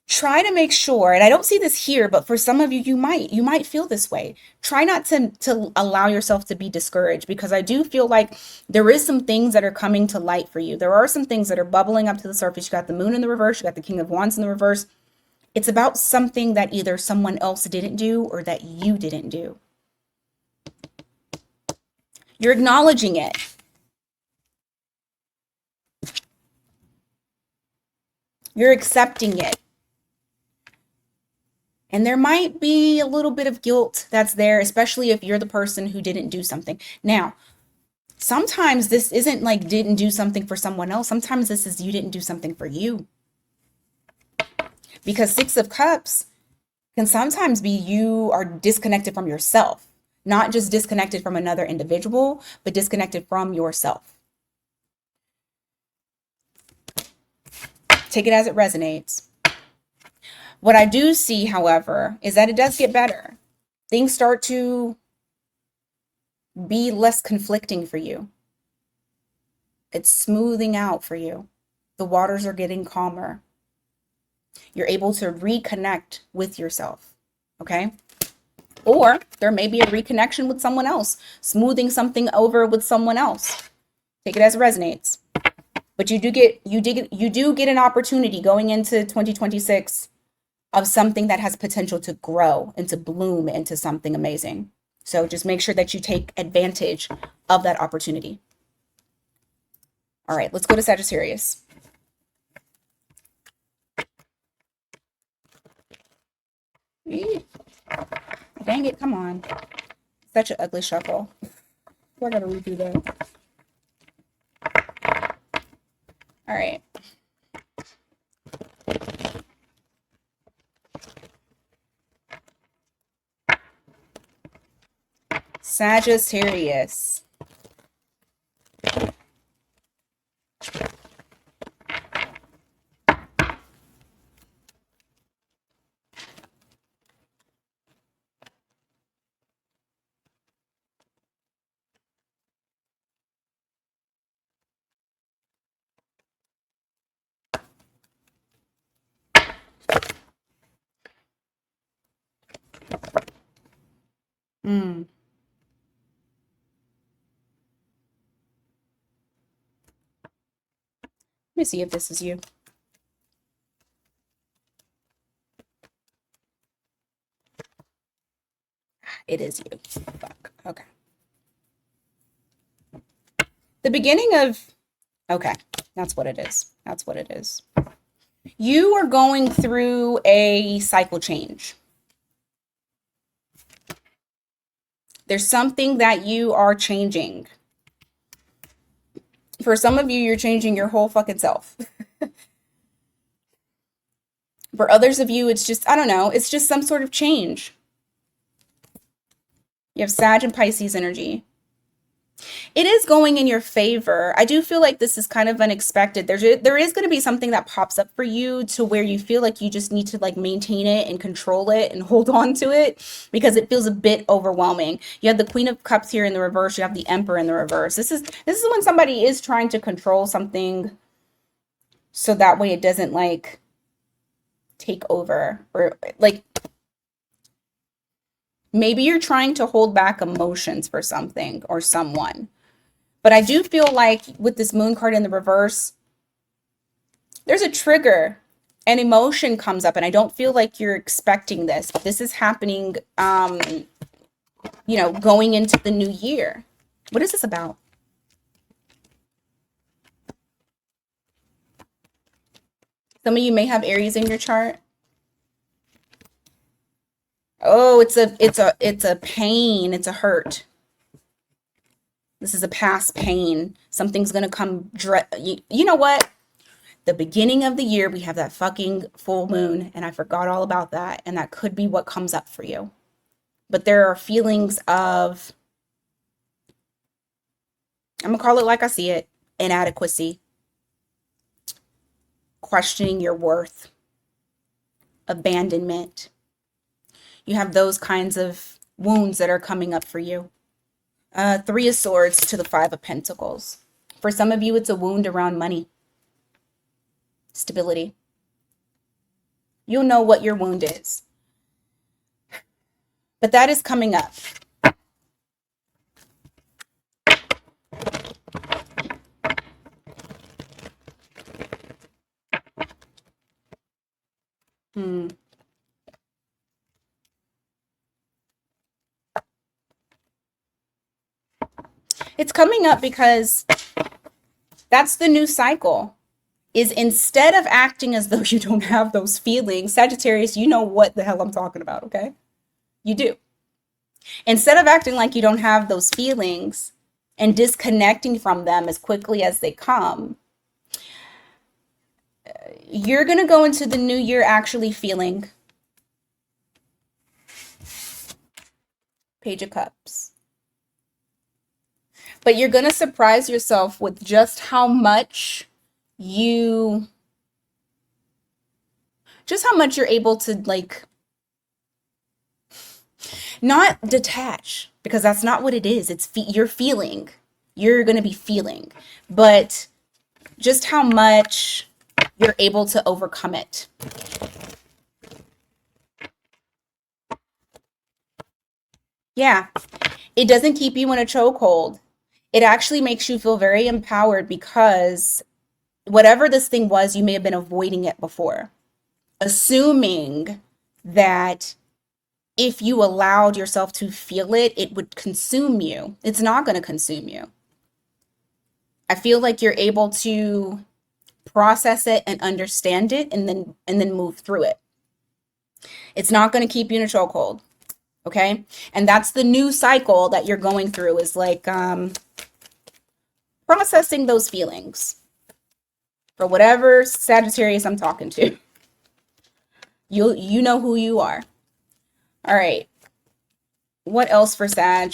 try to make sure, and I don't see this here, but for some of you, you might feel this way. Try not to allow yourself to be discouraged, because I do feel like there is some things that are coming to light for you. There are some things that are bubbling up to the surface. You got the moon in the reverse, you got the king of wands in the reverse. It's about something that either someone else didn't do or that you didn't do. You're acknowledging it. You're accepting it. And there might be a little bit of guilt that's there, especially if you're the person who didn't do something. Now, sometimes this isn't like didn't do something for someone else. Sometimes this is you didn't do something for you. Because Six of Cups can sometimes be you are disconnected from yourself, not just disconnected from another individual, but disconnected from yourself. Take it as it resonates. What I do see, however, is that it does get better. Things start to be less conflicting for you. It's smoothing out for you. The waters are getting calmer. You're able to reconnect with yourself, okay? Or there may be a reconnection with someone else, smoothing something over with someone else. Take it as it resonates. But you do get an opportunity going into 2026 of something that has potential to grow and to bloom into something amazing. So just make sure that you take advantage of that opportunity. All right, let's go to Sagittarius. Dang it, come on. Such an ugly shuffle. I gotta redo that. All right. Sagittarius. Let me see if this is you. It is you. Fuck. Okay. The beginning of... Okay. That's what it is. That's what it is. You are going through a cycle change. There's something that you are changing. For some of you, you're changing your whole fucking self. For others of you, it's just, I don't know, it's just some sort of change. You have Sag and Pisces energy. It is going in your favor. I do feel like this is kind of unexpected. There is going to be something that pops up for you to where you feel like you just need to like maintain it and control it and hold on to it because it feels a bit overwhelming. You have the Queen of Cups here in the reverse. You have the Emperor in the reverse. This is when somebody is trying to control something so that way it doesn't like take over, or like maybe you're trying to hold back emotions for something or someone. But I do feel like with this moon card in the reverse, there's a trigger. An emotion comes up, and I don't feel like you're expecting this, but this is happening, going into the new year. What is this about? Some of you may have Aries in your chart. Oh, it's a pain. It's a hurt. This is a past pain. Something's gonna come. You know what? The beginning of the year, we have that fucking full moon, and I forgot all about that. And that could be what comes up for you. But there are feelings of, I'm gonna call it like I see it, inadequacy, questioning your worth, abandonment. You have those kinds of wounds that are coming up for you. Three of Swords to the Five of Pentacles. For some of you, it's a wound around money, stability. You'll know what your wound is. But that is coming up. It's coming up because that's the new cycle. Is instead of acting as though you don't have those feelings, Sagittarius, you know what the hell I'm talking about, okay? You do. Instead of acting like you don't have those feelings and disconnecting from them as quickly as they come, you're going to go into the new year actually feeling. Page of Cups. But you're going to surprise yourself with just how much you're able to like not detach, because that's not what it is. It's you're feeling. You're going to be feeling, but just how much you're able to overcome it. Yeah. It doesn't keep you in a chokehold. It actually makes you feel very empowered, because whatever this thing was, you may have been avoiding it before, assuming that if you allowed yourself to feel it, it would consume you. It's not going to consume you. I feel like you're able to process it and understand it, and then move through it. It's not going to keep you in a chokehold. Okay? And that's the new cycle that you're going through, is like processing those feelings. For whatever Sagittarius I'm talking to. You know who you are. All right. What else for Sag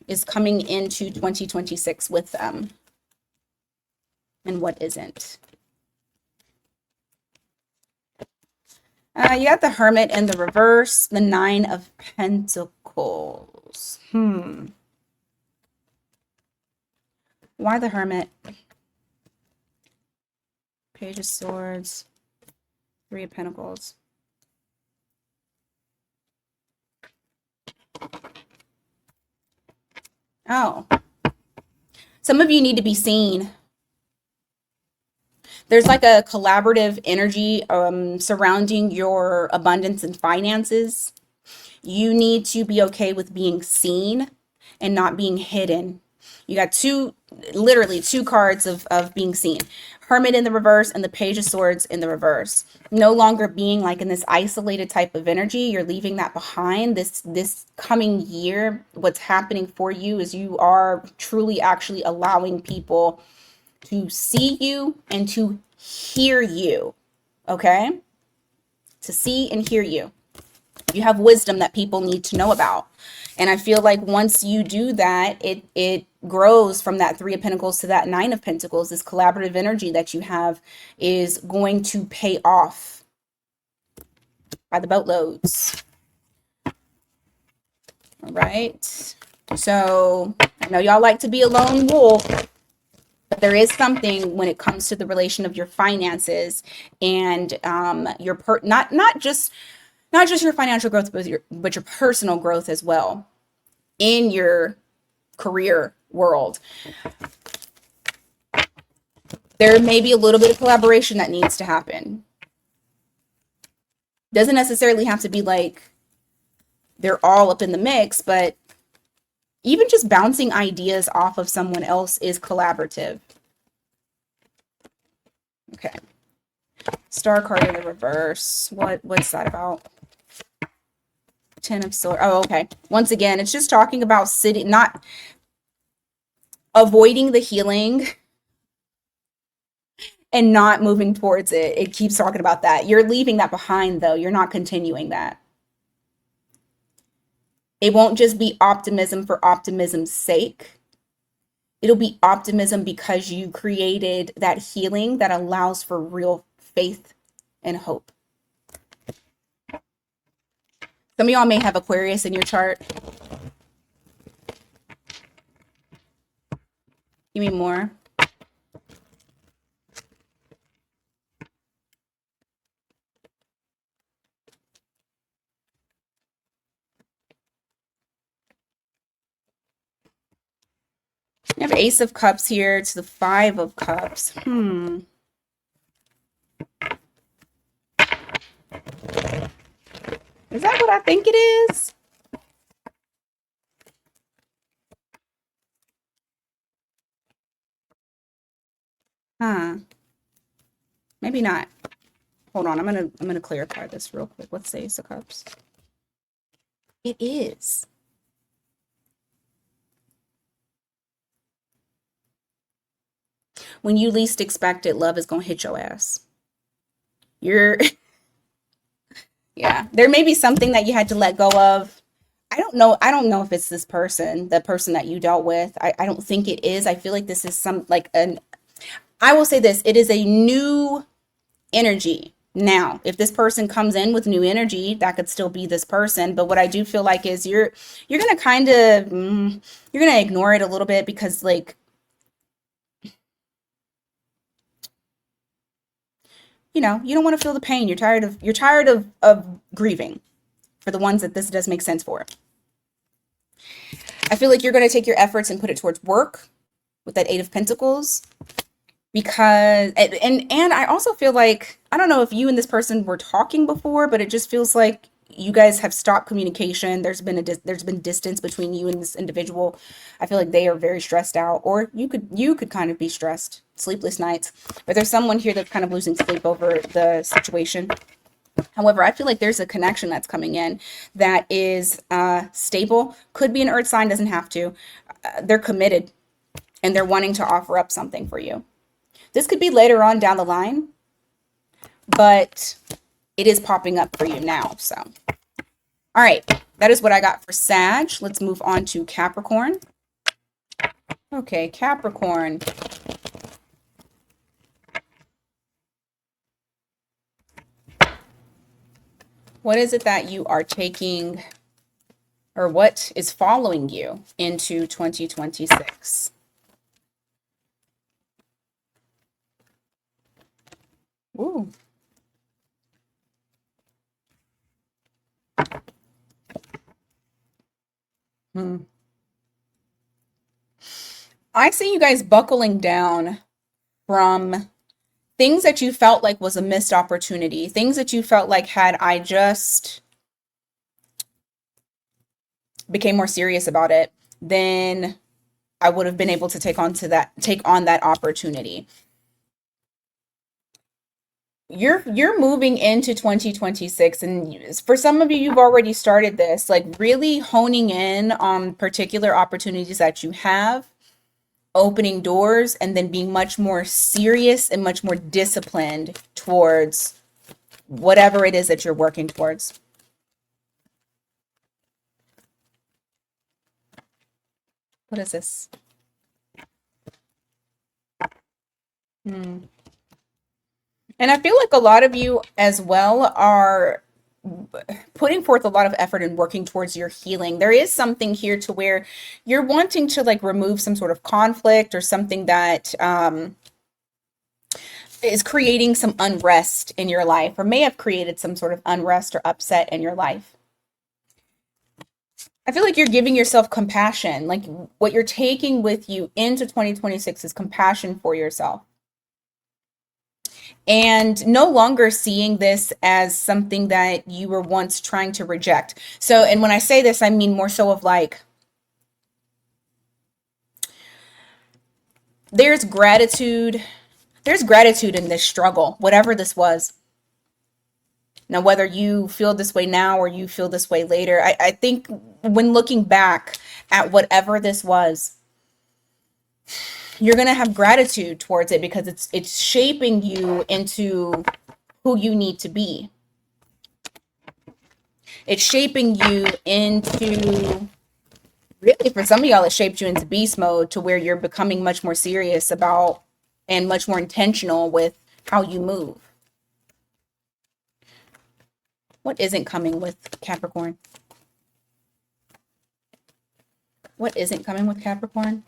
is coming into 2026 with them? And what isn't? You got the Hermit in the reverse, the Nine of Pentacles. Why the Hermit? Page of Swords, Three of Pentacles. Oh. Some of you need to be seen. There's like a collaborative energy surrounding your abundance and finances. You need to be okay with being seen and not being hidden. You got literally two cards of being seen. Hermit in the reverse and the Page of Swords in the reverse. No longer being like in this isolated type of energy. You're leaving that behind. This coming year, what's happening for you is you are truly actually allowing people to see you and to hear you. Okay? To see and hear you. You have wisdom that people need to know about. And I feel like once you do that, it grows from that Three of Pentacles to that Nine of Pentacles. This collaborative energy that you have is going to pay off by the boatloads. All right. So I know y'all like to be a lone wolf, but there is something when it comes to the relation of your finances and your not just your financial growth, but your personal growth as well in your career world. There may be a little bit of collaboration that needs to happen. Doesn't necessarily have to be like they're all up in the mix, but even just bouncing ideas off of someone else is collaborative. Okay. Star card in the reverse. What's that about? Ten of Swords. Oh, okay. Once again, it's just talking about not avoiding the healing and not moving towards it. It keeps talking about that. You're leaving that behind, though. You're not continuing that. It won't just be optimism for optimism's sake. It'll be optimism because you created that healing that allows for real faith and hope. Some of y'all may have Aquarius in your chart. Give me more. You have Ace of Cups here to the Five of Cups. Is that what I think it is? Huh. Maybe not. Hold on, I'm gonna clarify this real quick. Let's say Ace of Cups. It is. When you least expect it, love is gonna hit your ass. You're yeah. There may be something that you had to let go of. I don't know if it's this person, the person that you dealt with. I don't think it is. I feel like this is I will say this, it is a new energy. Now, if this person comes in with new energy, that could still be this person. But what I do feel like is you're gonna kind of you're gonna ignore it a little bit because like you don't want to feel the pain. You're tired of grieving for the ones that this does make sense for. I feel like you're going to take your efforts and put it towards work with that Eight of Pentacles because and I also feel like I don't know if you and this person were talking before, but it just feels like you guys have stopped communication. There's been distance between you and this individual. I feel like they are very stressed out, or you could kind of be stressed, sleepless nights. But there's someone here that's kind of losing sleep over the situation. However, I feel like there's a connection that's coming in that is stable. Could be an earth sign, doesn't have to. They're committed and they're wanting to offer up something for you. This could be later on down the line, but it is popping up for you now. So, all right, that is what I got for Sag. Let's move on to Capricorn. Okay, Capricorn. What is it that you are taking, or what is following you into 2026? Ooh. I see you guys buckling down from things that you felt like was a missed opportunity, things that you felt like had I just became more serious about it, then I would have been able to take on that opportunity. You're moving into 2026, and for some of you, you've already started this, like really honing in on particular opportunities that you have, opening doors, and then being much more serious and much more disciplined towards whatever it is that you're working towards. What is this? And I feel like a lot of you as well are putting forth a lot of effort and working towards your healing. There is something here to where you're wanting to like remove some sort of conflict or something that is creating some unrest in your life or may have created some sort of unrest or upset in your life. I feel like you're giving yourself compassion. Like what you're taking with you into 2026 is compassion for yourself and no longer seeing this as something that you were once trying to reject. So, and when I say this, I mean more so of like, there's gratitude. There's gratitude in this struggle, whatever this was. Now, whether you feel this way now or you feel this way later, I think when looking back at whatever this was, you're going to have gratitude towards it because it's shaping you into who you need to be. It's shaping you into, really, for some of y'all, it shaped you into beast mode to where you're becoming much more serious about and much more intentional with how you move. What isn't coming with Capricorn? What isn't coming with Capricorn?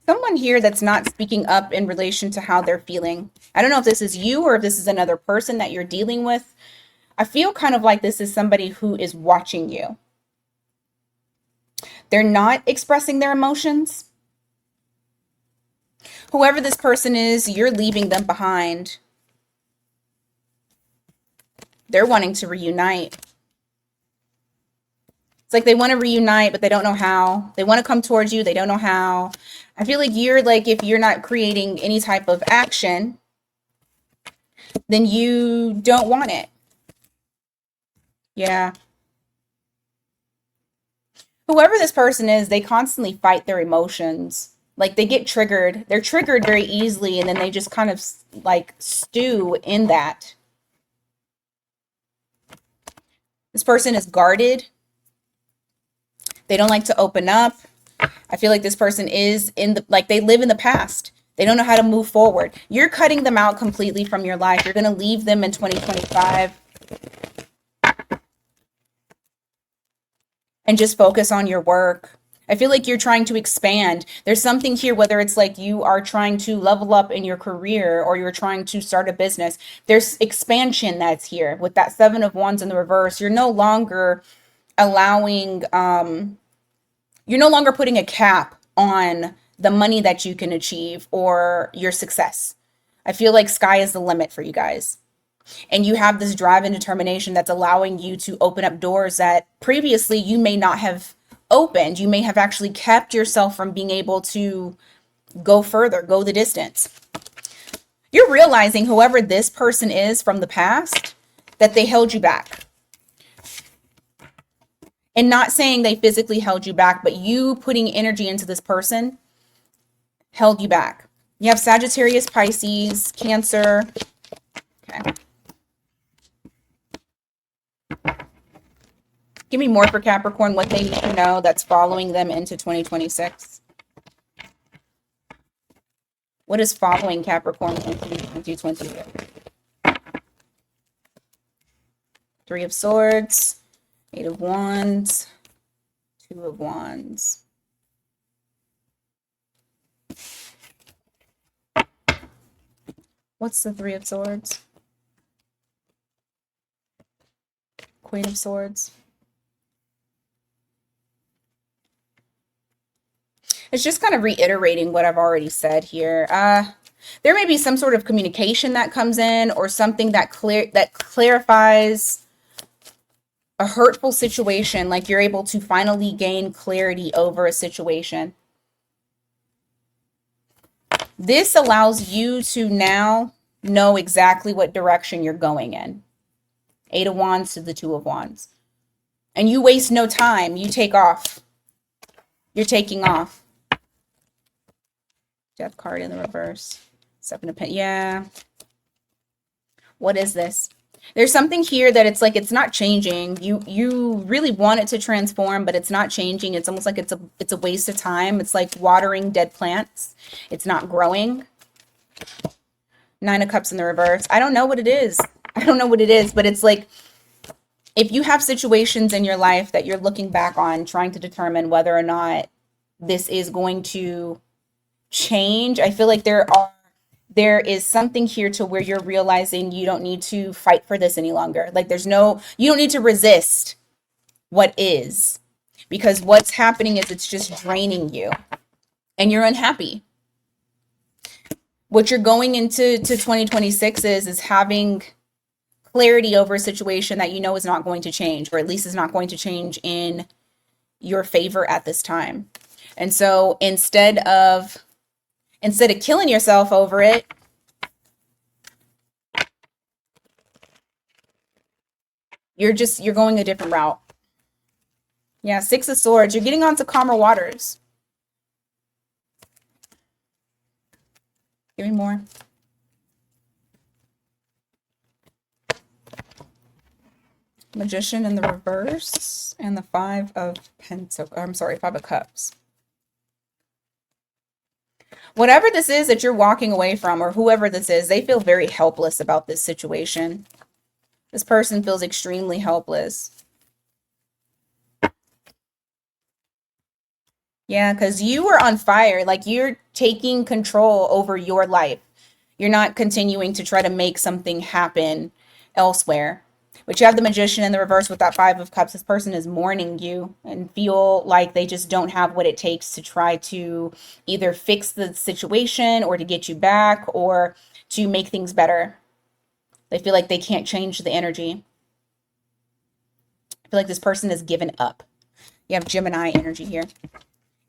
Someone here that's not speaking up in relation to how they're feeling. I don't know if this is you or if this is another person that you're dealing with. I feel kind of like this is somebody who is watching you. They're not expressing their emotions. Whoever this person is, you're leaving them behind. They're wanting to reunite. It's like they want to reunite, but they don't know how. They want to come towards you. They don't know how. I feel like you're like, if you're not creating any type of action, then you don't want it. Yeah. Whoever this person is, they constantly fight their emotions. Like they get triggered. They're triggered very easily, and then they just kind of like stew in that. This person is guarded. They don't like to open up. I feel like this person is in the, like they live in the past. They don't know how to move forward. You're cutting them out completely from your life. You're going to leave them in 2025 and just focus on your work. I feel like you're trying to expand. There's something here, whether it's like you are trying to level up in your career or you're trying to start a business. There's expansion that's here. With that Seven of Wands in the reverse, you're no longer allowing, you're no longer putting a cap on the money that you can achieve or your success. I feel like sky is the limit for you guys. And you have this drive and determination that's allowing you to open up doors that previously you may not have opened. You may have actually kept yourself from being able to go further, go the distance. You're realizing whoever this person is from the past, that they held you back. And not saying they physically held you back, but you putting energy into this person held you back. You have Sagittarius, Pisces, Cancer. Okay. Give me more for Capricorn, what they need to know that's following them into 2026. What is following Capricorn into 2026? Three of Swords, Eight of Wands, Two of Wands. What's the Three of Swords? Queen of Swords. It's just kind of reiterating what I've already said here. There may be some sort of communication that comes in or something that clarifies a hurtful situation, like you're able to finally gain clarity over a situation. This allows you to now know exactly what direction you're going in. Eight of Wands to the Two of Wands. And you waste no time. You take off. You're taking off. Death card in the reverse. Seven of Pentacles. Yeah. What is this? There's something here that it's like it's not changing. You really want it to transform, but it's not changing. It's almost like it's a waste of time. It's like watering dead plants. It's not growing. Nine of Cups in the reverse. I don't know what it is. I don't know what it is, but it's like if you have situations in your life that you're looking back on trying to determine whether or not this is going to change, I feel like there is something here to where you're realizing you don't need to fight for this any longer. Like you don't need to resist what is, because what's happening is it's just draining you and you're unhappy. What you're going into 2026 is having clarity over a situation that you know is not going to change, or at least is not going to change in your favor at this time. And so instead of killing yourself over it, you're going a different route. Yeah, Six of Swords. You're getting onto calmer waters. Give me more. Magician in the reverse and the Five of Cups. Whatever this is that you're walking away from, or whoever this is, they feel very helpless about this situation. This person feels extremely helpless. Yeah, because you were on fire. Like you're taking control over your life. You're not continuing to try to make something happen elsewhere. But you have the Magician in the reverse with that Five of Cups. This person is mourning you and feel like they just don't have what it takes to try to either fix the situation or to get you back or to make things better. They feel like they can't change the energy. I feel like this person has given up. You have Gemini energy here.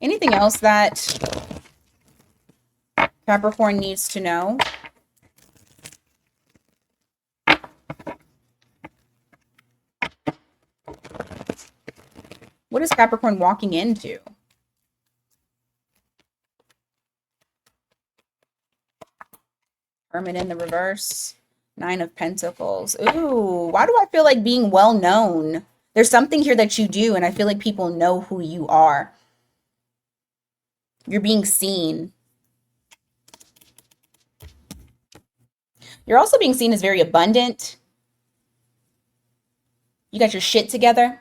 Anything else that Capricorn needs to know? What is Capricorn walking into? Hermit in the reverse. Nine of Pentacles. Ooh, why do I feel like being well known? There's something here that you do, and I feel like people know who you are. You're being seen. You're also being seen as very abundant. You got your shit together.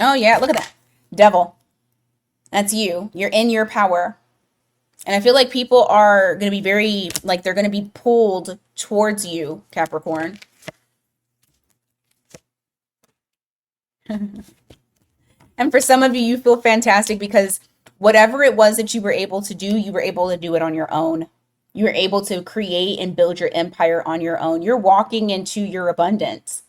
Oh, yeah, look at that. Devil. That's you. You're in your power. And I feel like people are going to be very, like, they're going to be pulled towards you, Capricorn. And for some of you, you feel fantastic because whatever it was that you were able to do, you were able to do it on your own. You were able to create and build your empire on your own. You're walking into your abundance.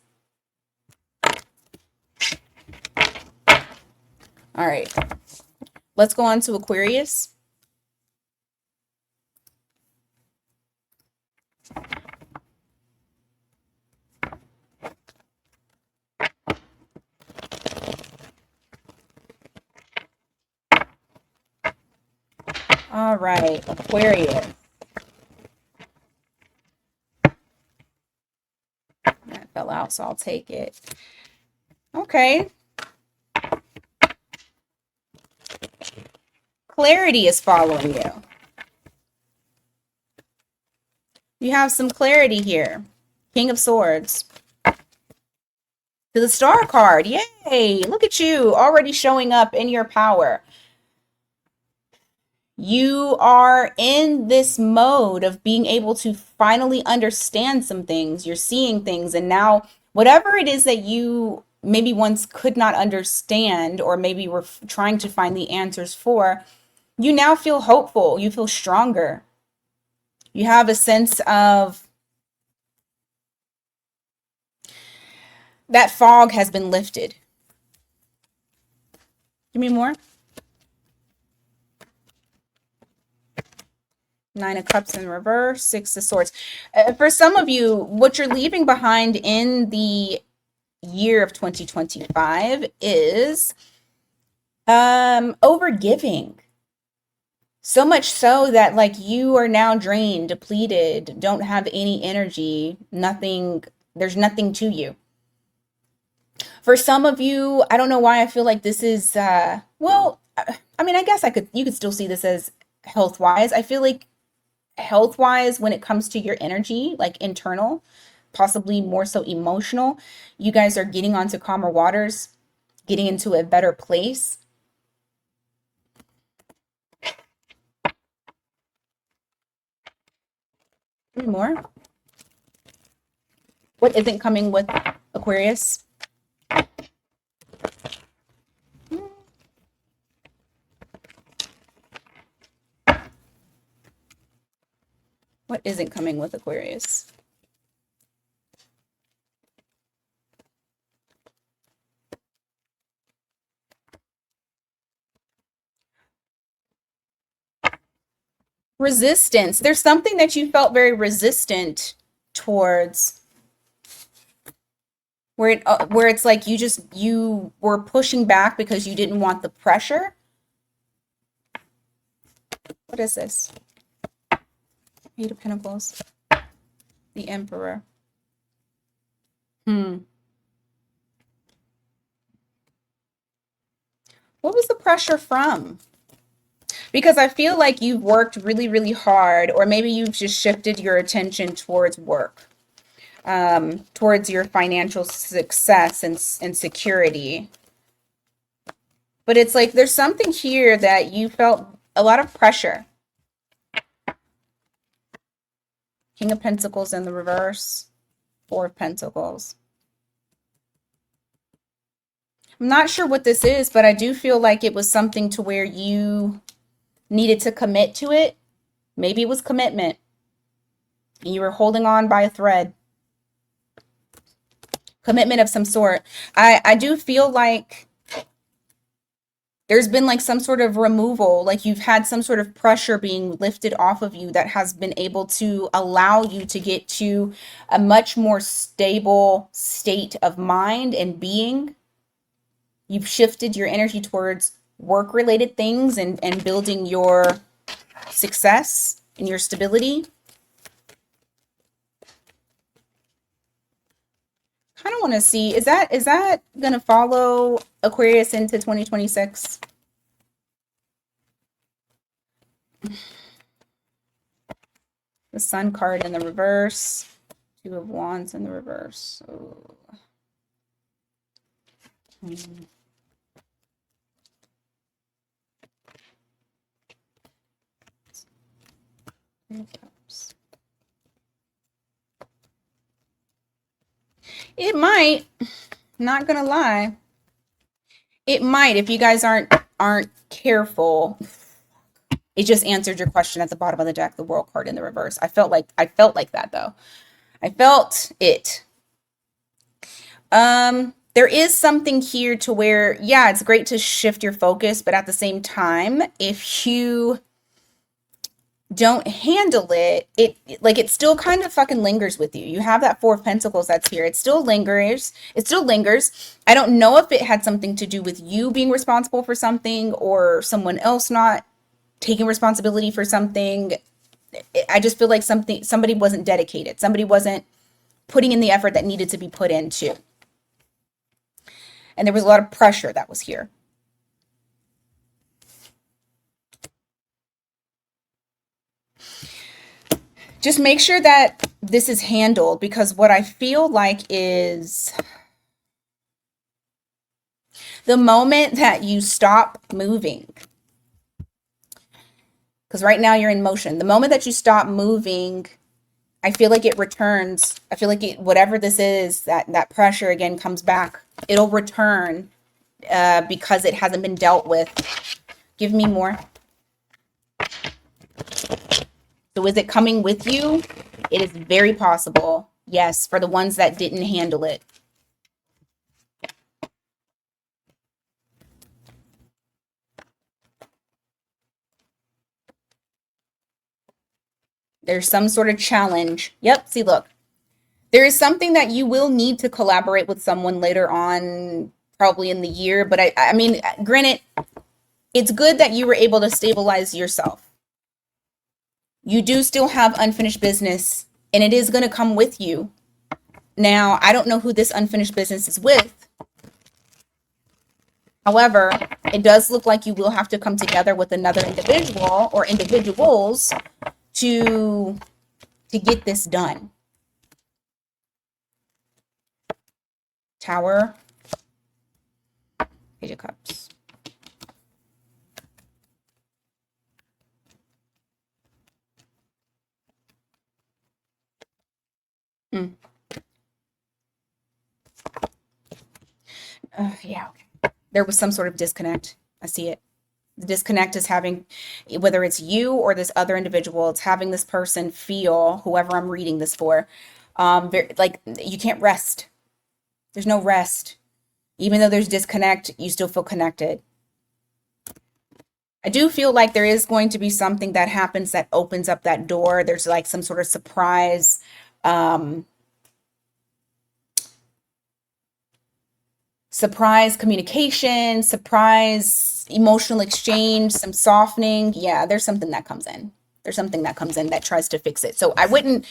All right. Let's go on to Aquarius. All right, Aquarius. That fell out, so I'll take it. Okay. Clarity is following you. You have some clarity here. King of Swords. To the Star card. Yay! Look at you already showing up in your power. You are in this mode of being able to finally understand some things. You're seeing things, and now whatever it is that you maybe once could not understand, or maybe were trying to find the answers for, you now feel hopeful. You feel stronger. You have a sense of that fog has been lifted. Give me more. Nine of Cups in reverse, Six of Swords. For some of you, what you're leaving behind in the year of 2025 is overgiving. So much so that like you are now drained, depleted, don't have any energy, nothing, there's nothing to you. For some of you, I don't know why I feel like this is I mean, I guess you could still see this as health wise. I feel like health wise, when it comes to your energy, like internal, possibly more so emotional, you guys are getting onto calmer waters, getting into a better place. Any more? What isn't coming with Aquarius? What isn't coming with Aquarius? Resistance. There's something that you felt very resistant towards, where it's like you were pushing back because you didn't want the pressure. What is this? Eight of Pentacles. The Emperor. What was the pressure from? Because I feel like you've worked really, really hard, or maybe you've just shifted your attention towards work, towards your financial success and security. But it's like there's something here that you felt a lot of pressure. King of Pentacles in the reverse, Four of Pentacles. I'm not sure what this is, but I do feel like it was something to where you needed to commit to it. Maybe it was commitment. And you were holding on by a thread. Commitment of some sort. I do feel like there's been like some sort of removal, like you've had some sort of pressure being lifted off of you that has been able to allow you to get to a much more stable state of mind and being. You've shifted your energy towards work related things and building your success and your stability. Kind of want to see, is that going to follow Aquarius into 2026? The Sun card in the reverse, Two of Wands in the reverse. Oh. It might, not gonna lie. It might if you guys aren't careful. It just answered your question at the bottom of the deck, the World card in the reverse. I felt like that though. I felt it. There is something here to where, yeah, it's great to shift your focus, but at the same time, if you don't handle it, it still kind of fucking lingers with you. You have that Four of Pentacles that's here. It still lingers. It still lingers. I don't know if it had something to do with you being responsible for something or someone else not taking responsibility for something. I just feel like somebody wasn't dedicated. Somebody wasn't putting in the effort that needed to be put into. And there was a lot of pressure that was here. Just make sure that this is handled, because what I feel like is the moment that you stop moving, because right now you're in motion, the moment that you stop moving, I feel like it returns. I feel like whatever this is, that pressure again comes back. It'll return because it hasn't been dealt with. Give me more. So is it coming with you? It is very possible. Yes, for the ones that didn't handle it. There's some sort of challenge. Yep, see, look. There is something that you will need to collaborate with someone later on, probably in the year. But I mean, granted, it's good that you were able to stabilize yourself. You do still have unfinished business, and it is going to come with you. Now, I don't know who this unfinished business is with. However, it does look like you will have to come together with another individual or individuals to get this done. Tower, Page of Cups. Mm. Yeah, okay. There was some sort of disconnect. I see it. The disconnect is having, whether it's you or this other individual, it's having this person feel, whoever I'm reading this for, like you can't rest. There's no rest. Even though there's disconnect, you still feel connected. I do feel like there is going to be something that happens that opens up that door. There's like some sort of surprise, um, surprise communication, surprise emotional exchange, some softening. Yeah, there's something that comes in. There's something that comes in that tries to fix it. So I wouldn't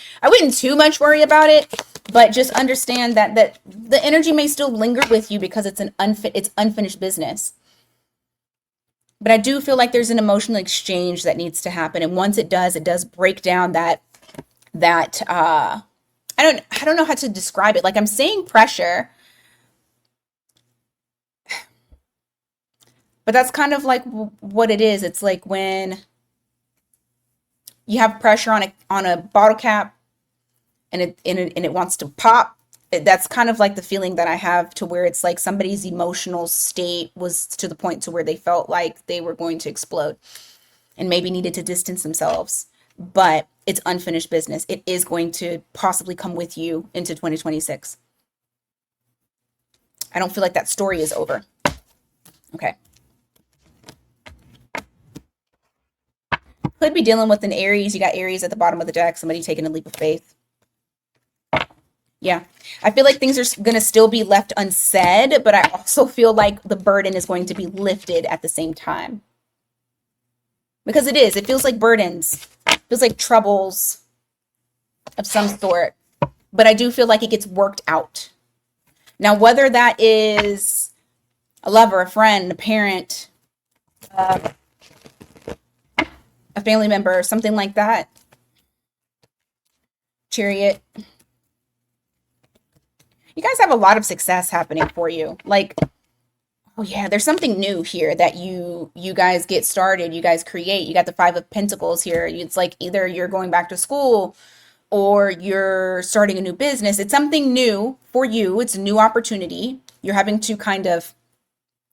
too much worry about it, but just understand that the energy may still linger with you because it's it's unfinished business. But I do feel like there's an emotional exchange that needs to happen, and once it does break down that I don't know how to describe it. Like I'm saying pressure, but that's kind of like what it is. It's like when you have pressure on a bottle cap and it wants to pop. That's kind of like the feeling that I have, to where it's like somebody's emotional state was to the point to where they felt like they were going to explode and maybe needed to distance themselves. But it's unfinished business. It is going to possibly come with you into 2026. I don't feel like that story is over. Okay. Could be dealing with an Aries. You got Aries at the bottom of the deck. Somebody taking a leap of faith. Yeah. I feel like things are going to still be left unsaid, but I also feel like the burden is going to be lifted at the same time. Because it is. It feels like burdens. It feels like troubles of some sort. But I do feel like it gets worked out. Now, whether that is a lover, a friend, a parent, a family member, something like that. Chariot. You guys have a lot of success happening for you. Like, oh yeah, there's something new here that you guys get started, you guys create. You got the Five of Pentacles here. It's like either you're going back to school or you're starting a new business. It's something new for you. It's a new opportunity. You're having to kind of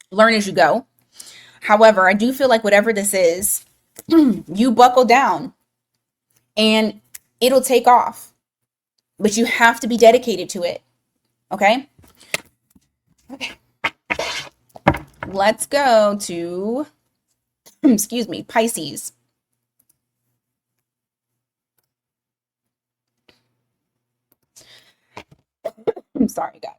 learn as you go. However, I do feel like whatever this is, you buckle down and it'll take off. But you have to be dedicated to it. Okay? Okay. Let's go to, excuse me, Pisces. I'm sorry, guys.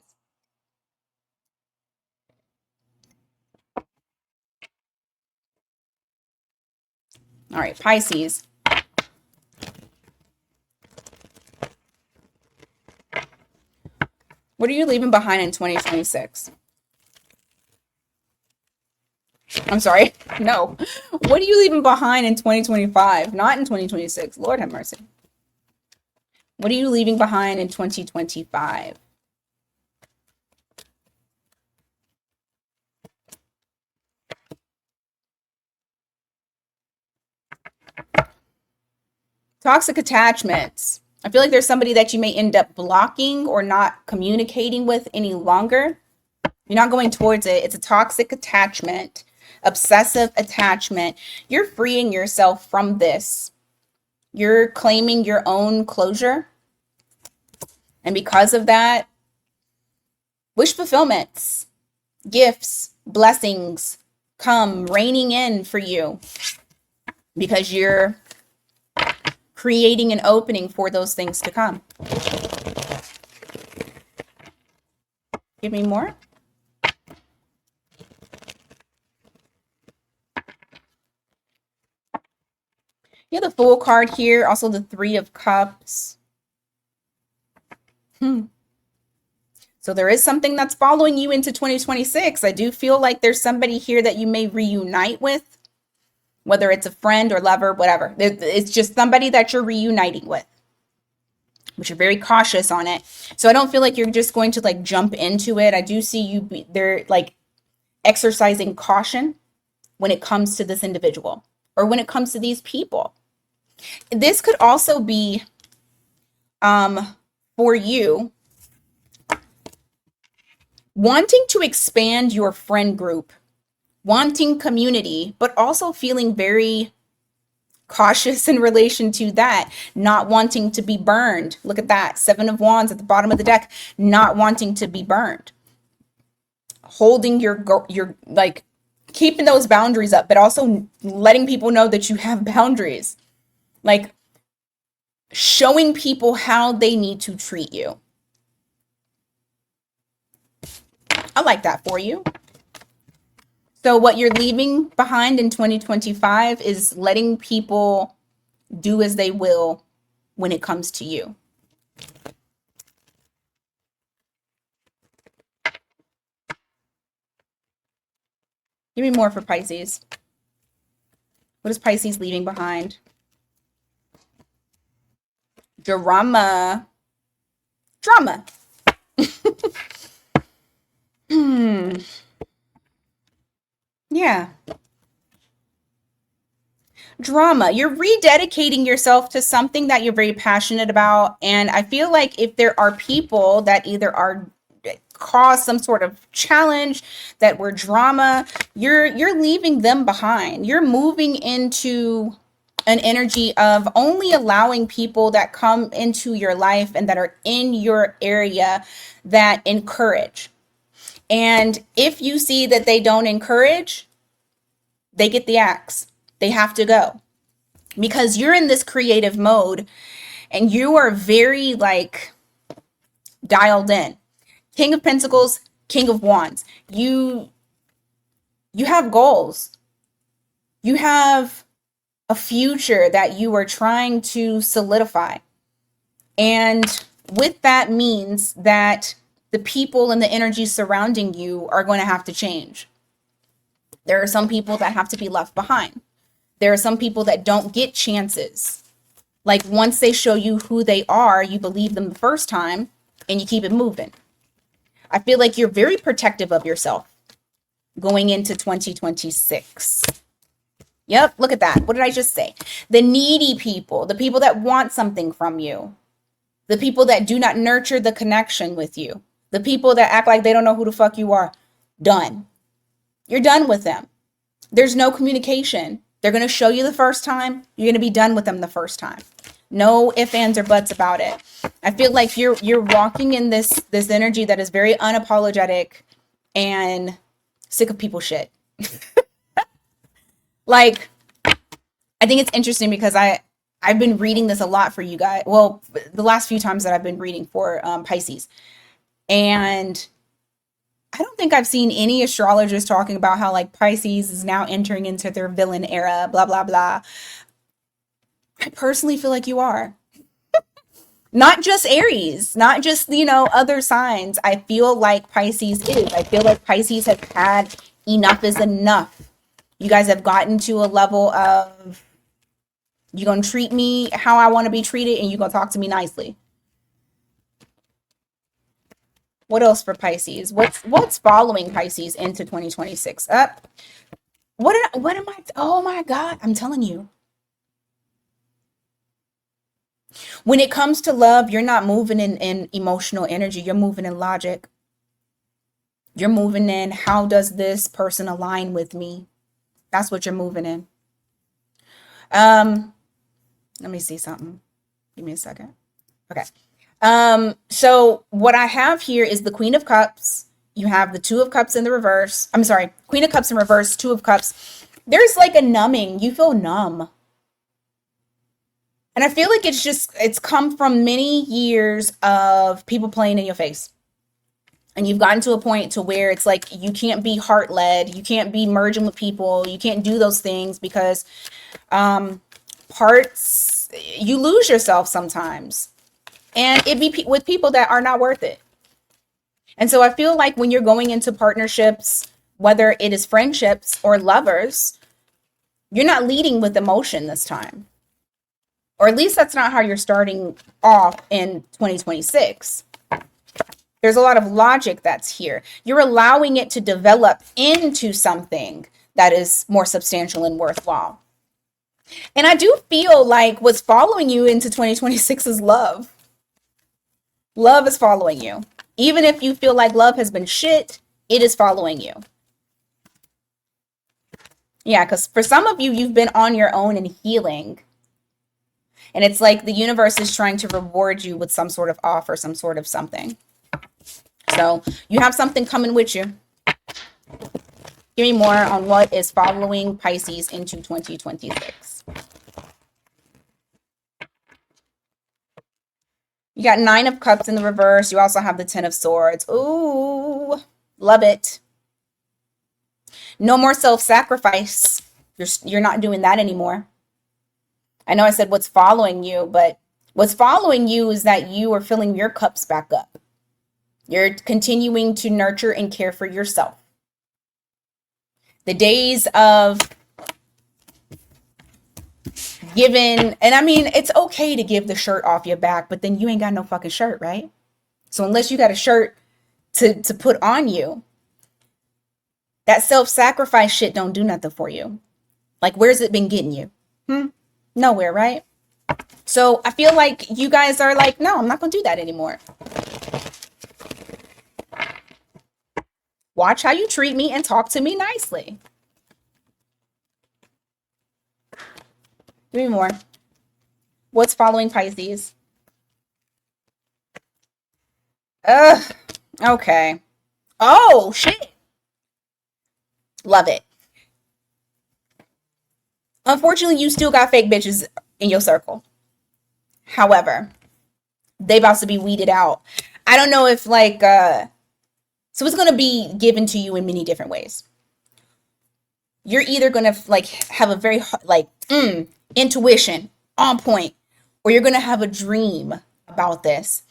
All right, Pisces. What are you leaving behind in 2026? I'm sorry. No. What are you leaving behind in 2025? Not in 2026. Lord have mercy. What are you leaving behind in 2025? Toxic attachments. I feel like there's somebody that you may end up blocking or not communicating with any longer. You're not going towards it. It's a toxic attachment, obsessive attachment. You're freeing yourself from this. You're claiming your own closure. And because of that, wish fulfillments, gifts, blessings come raining in for you because you're creating an opening for those things to come. Give me more. You have the Fool card here, also the Three of Cups. So there is something that's following you into 2026. I do feel like there's somebody here that you may reunite with, whether it's a friend or lover, whatever. It's just somebody that you're reuniting with, but you're very cautious on it. So I don't feel like you're just going to like jump into it. I do see you there like exercising caution when it comes to this individual or when it comes to these people. This could also be for you wanting to expand your friend group, wanting community, but also feeling very cautious in relation to that, not wanting to be burned. Look at that. 7 of Wands at the bottom of the deck, not wanting to be burned. Holding your like keeping those boundaries up, but also letting people know that you have boundaries. Like showing people how they need to treat you. I like that for you. So what you're leaving behind in 2025 is letting people do as they will when it comes to you. Give me more for Pisces. What is Pisces leaving behind? Drama. Drama. Yeah. Drama. You're rededicating yourself to something that you're very passionate about. And I feel like if there are people that either are cause some sort of challenge, that were drama, you're leaving them behind. You're moving into an energy of only allowing people that come into your life and that are in your area that encourage. And if you see that they don't encourage, they get the axe. They have to go because you're in this creative mode and you are very like dialed in. King of Pentacles, King of Wands. You have goals. You have a future that you are trying to solidify. And with that means that the people and the energy surrounding you are going to have to change. There are some people that have to be left behind. There are some people that don't get chances. Like once they show you who they are, you believe them the first time and you keep it moving. I feel like you're very protective of yourself going into 2026. Yep, look at that. What did I just say? The needy people, the people that want something from you, the people that do not nurture the connection with you, the people that act like they don't know who the fuck you are. Done. You're done with them. There's no communication. They're going to show you the first time. You're going to be done with them the first time. No ifs, ands, or buts about it. I feel like you're walking in this energy that is very unapologetic and sick of people shit. Like, I think it's interesting because I've been reading this a lot for you guys. Well, the last few times that I've been reading for Pisces. And I don't think I've seen any astrologers talking about how like Pisces is now entering into their villain era, blah, blah, blah. I personally feel like you are. Not just Aries, not just, other signs. I feel like Pisces is. I feel like Pisces has had enough is enough. You guys have gotten to a level of you're going to treat me how I want to be treated and you're going to talk to me nicely. What else for Pisces? What's following Pisces into 2026? What am I? Oh my God, I'm telling you. When it comes to love, you're not moving in emotional energy. You're moving in logic. You're moving in, how does this person align with me? That's what you're moving in. Let me see something. Give me a second. Okay. So what I have here is the Queen of Cups. You have the Two of Cups in the reverse. I'm sorry, Queen of Cups in reverse, Two of Cups. There's like a numbing. You feel numb. And I feel like it's come from many years of people playing in your face. And you've gotten to a point to where it's like you can't be heart-led, you can't be merging with people, you can't do those things because parts, you lose yourself sometimes. And it be with people that are not worth it. And so I feel like when you're going into partnerships, whether it is friendships or lovers, you're not leading with emotion this time. Or at least that's not how you're starting off in 2026. There's a lot of logic that's here. You're allowing it to develop into something that is more substantial and worthwhile. And I do feel like what's following you into 2026 is love. Love is following you. Even if you feel like love has been shit, it is following you. Yeah, because for some of you, you've been on your own and healing. And it's like the universe is trying to reward you with some sort of offer, some sort of something. So you have something coming with you. Give me more on what is following Pisces into 2026. You got 9 of Cups in the reverse. You also have the 10 of Swords. Ooh, love it. No more self-sacrifice. You're not doing that anymore. I know I said what's following you, but what's following you is that you are filling your cups back up. You're continuing to nurture and care for yourself. The days of giving, and I mean, it's okay to give the shirt off your back, but then you ain't got no fucking shirt, right? So unless you got a shirt to put on you, that self-sacrifice shit don't do nothing for you. Like, where's it been getting you? Nowhere, right? So I feel like you guys are like, no, I'm not going to do that anymore. Watch how you treat me and talk to me nicely. Give me more. What's following Pisces? Okay. Oh, shit. Love it. Unfortunately, you still got fake bitches in your circle. However, they about to be weeded out. I don't know if like, so it's going to be given to you in many different ways. You're either going to like have a very like intuition on point, or you're going to have a dream about this.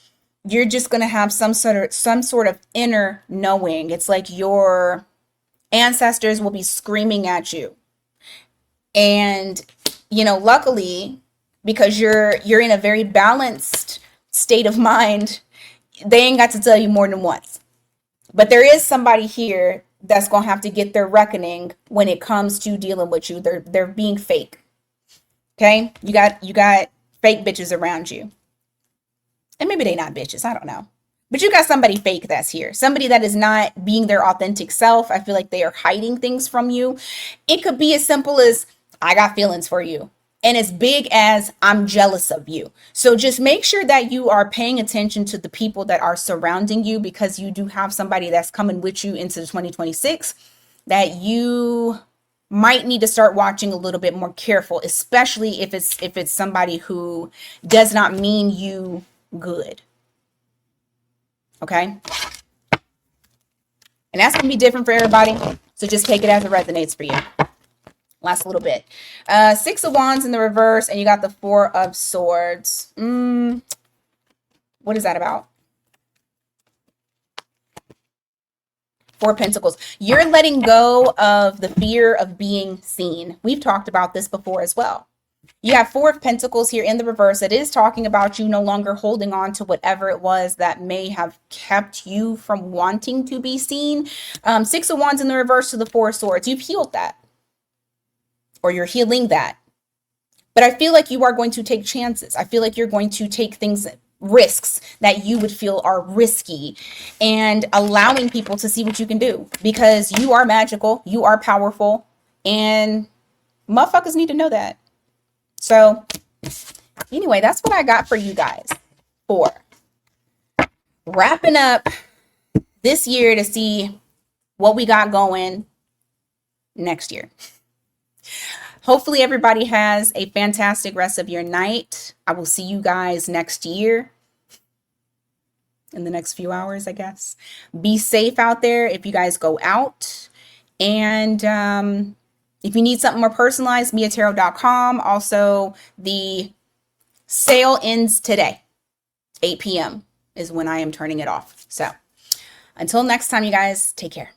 You're just going to have some sort of inner knowing. It's like your ancestors will be screaming at you. And, you know, luckily, because you're in a very balanced state of mind, they ain't got to tell you more than once. But there is somebody here that's going to have to get their reckoning when it comes to dealing with you. They're being fake. Okay? You got fake bitches around you. And maybe they not bitches, I don't know. But you got somebody fake that's here. Somebody that is not being their authentic self. I feel like they are hiding things from you. It could be as simple as, I got feelings for you. And as big as, I'm jealous of you. So just make sure that you are paying attention to the people that are surrounding you, because you do have somebody that's coming with you into 2026 that you might need to start watching a little bit more careful, especially if it's somebody who does not mean you good. Okay? And that's going to be different for everybody. So just take it as it resonates for you. Last little bit. 6 of Wands in the reverse, and you got the 4 of Swords. What is that about? 4 of Pentacles. You're letting go of the fear of being seen. We've talked about this before as well. You have 4 of Pentacles here in the reverse. It is talking about you no longer holding on to whatever it was that may have kept you from wanting to be seen. 6 of Wands in the reverse to the 4 of Swords. You've healed that. Or you're healing that. But I feel like you are going to take chances. I feel like you're going to take risks that you would feel are risky, and allowing people to see what you can do, because you are magical, you are powerful, and motherfuckers need to know that. So anyway, that's what I got for you guys for wrapping up this year to see what we got going next year. Hopefully everybody has a fantastic rest of your night. I will see you guys next year, in the next few hours, I guess. Be safe out there if you guys go out. And If you need something more personalized, miatarot.com. Also, the sale ends today. 8 p.m. is when I am turning it off. So until next time, you guys, take care.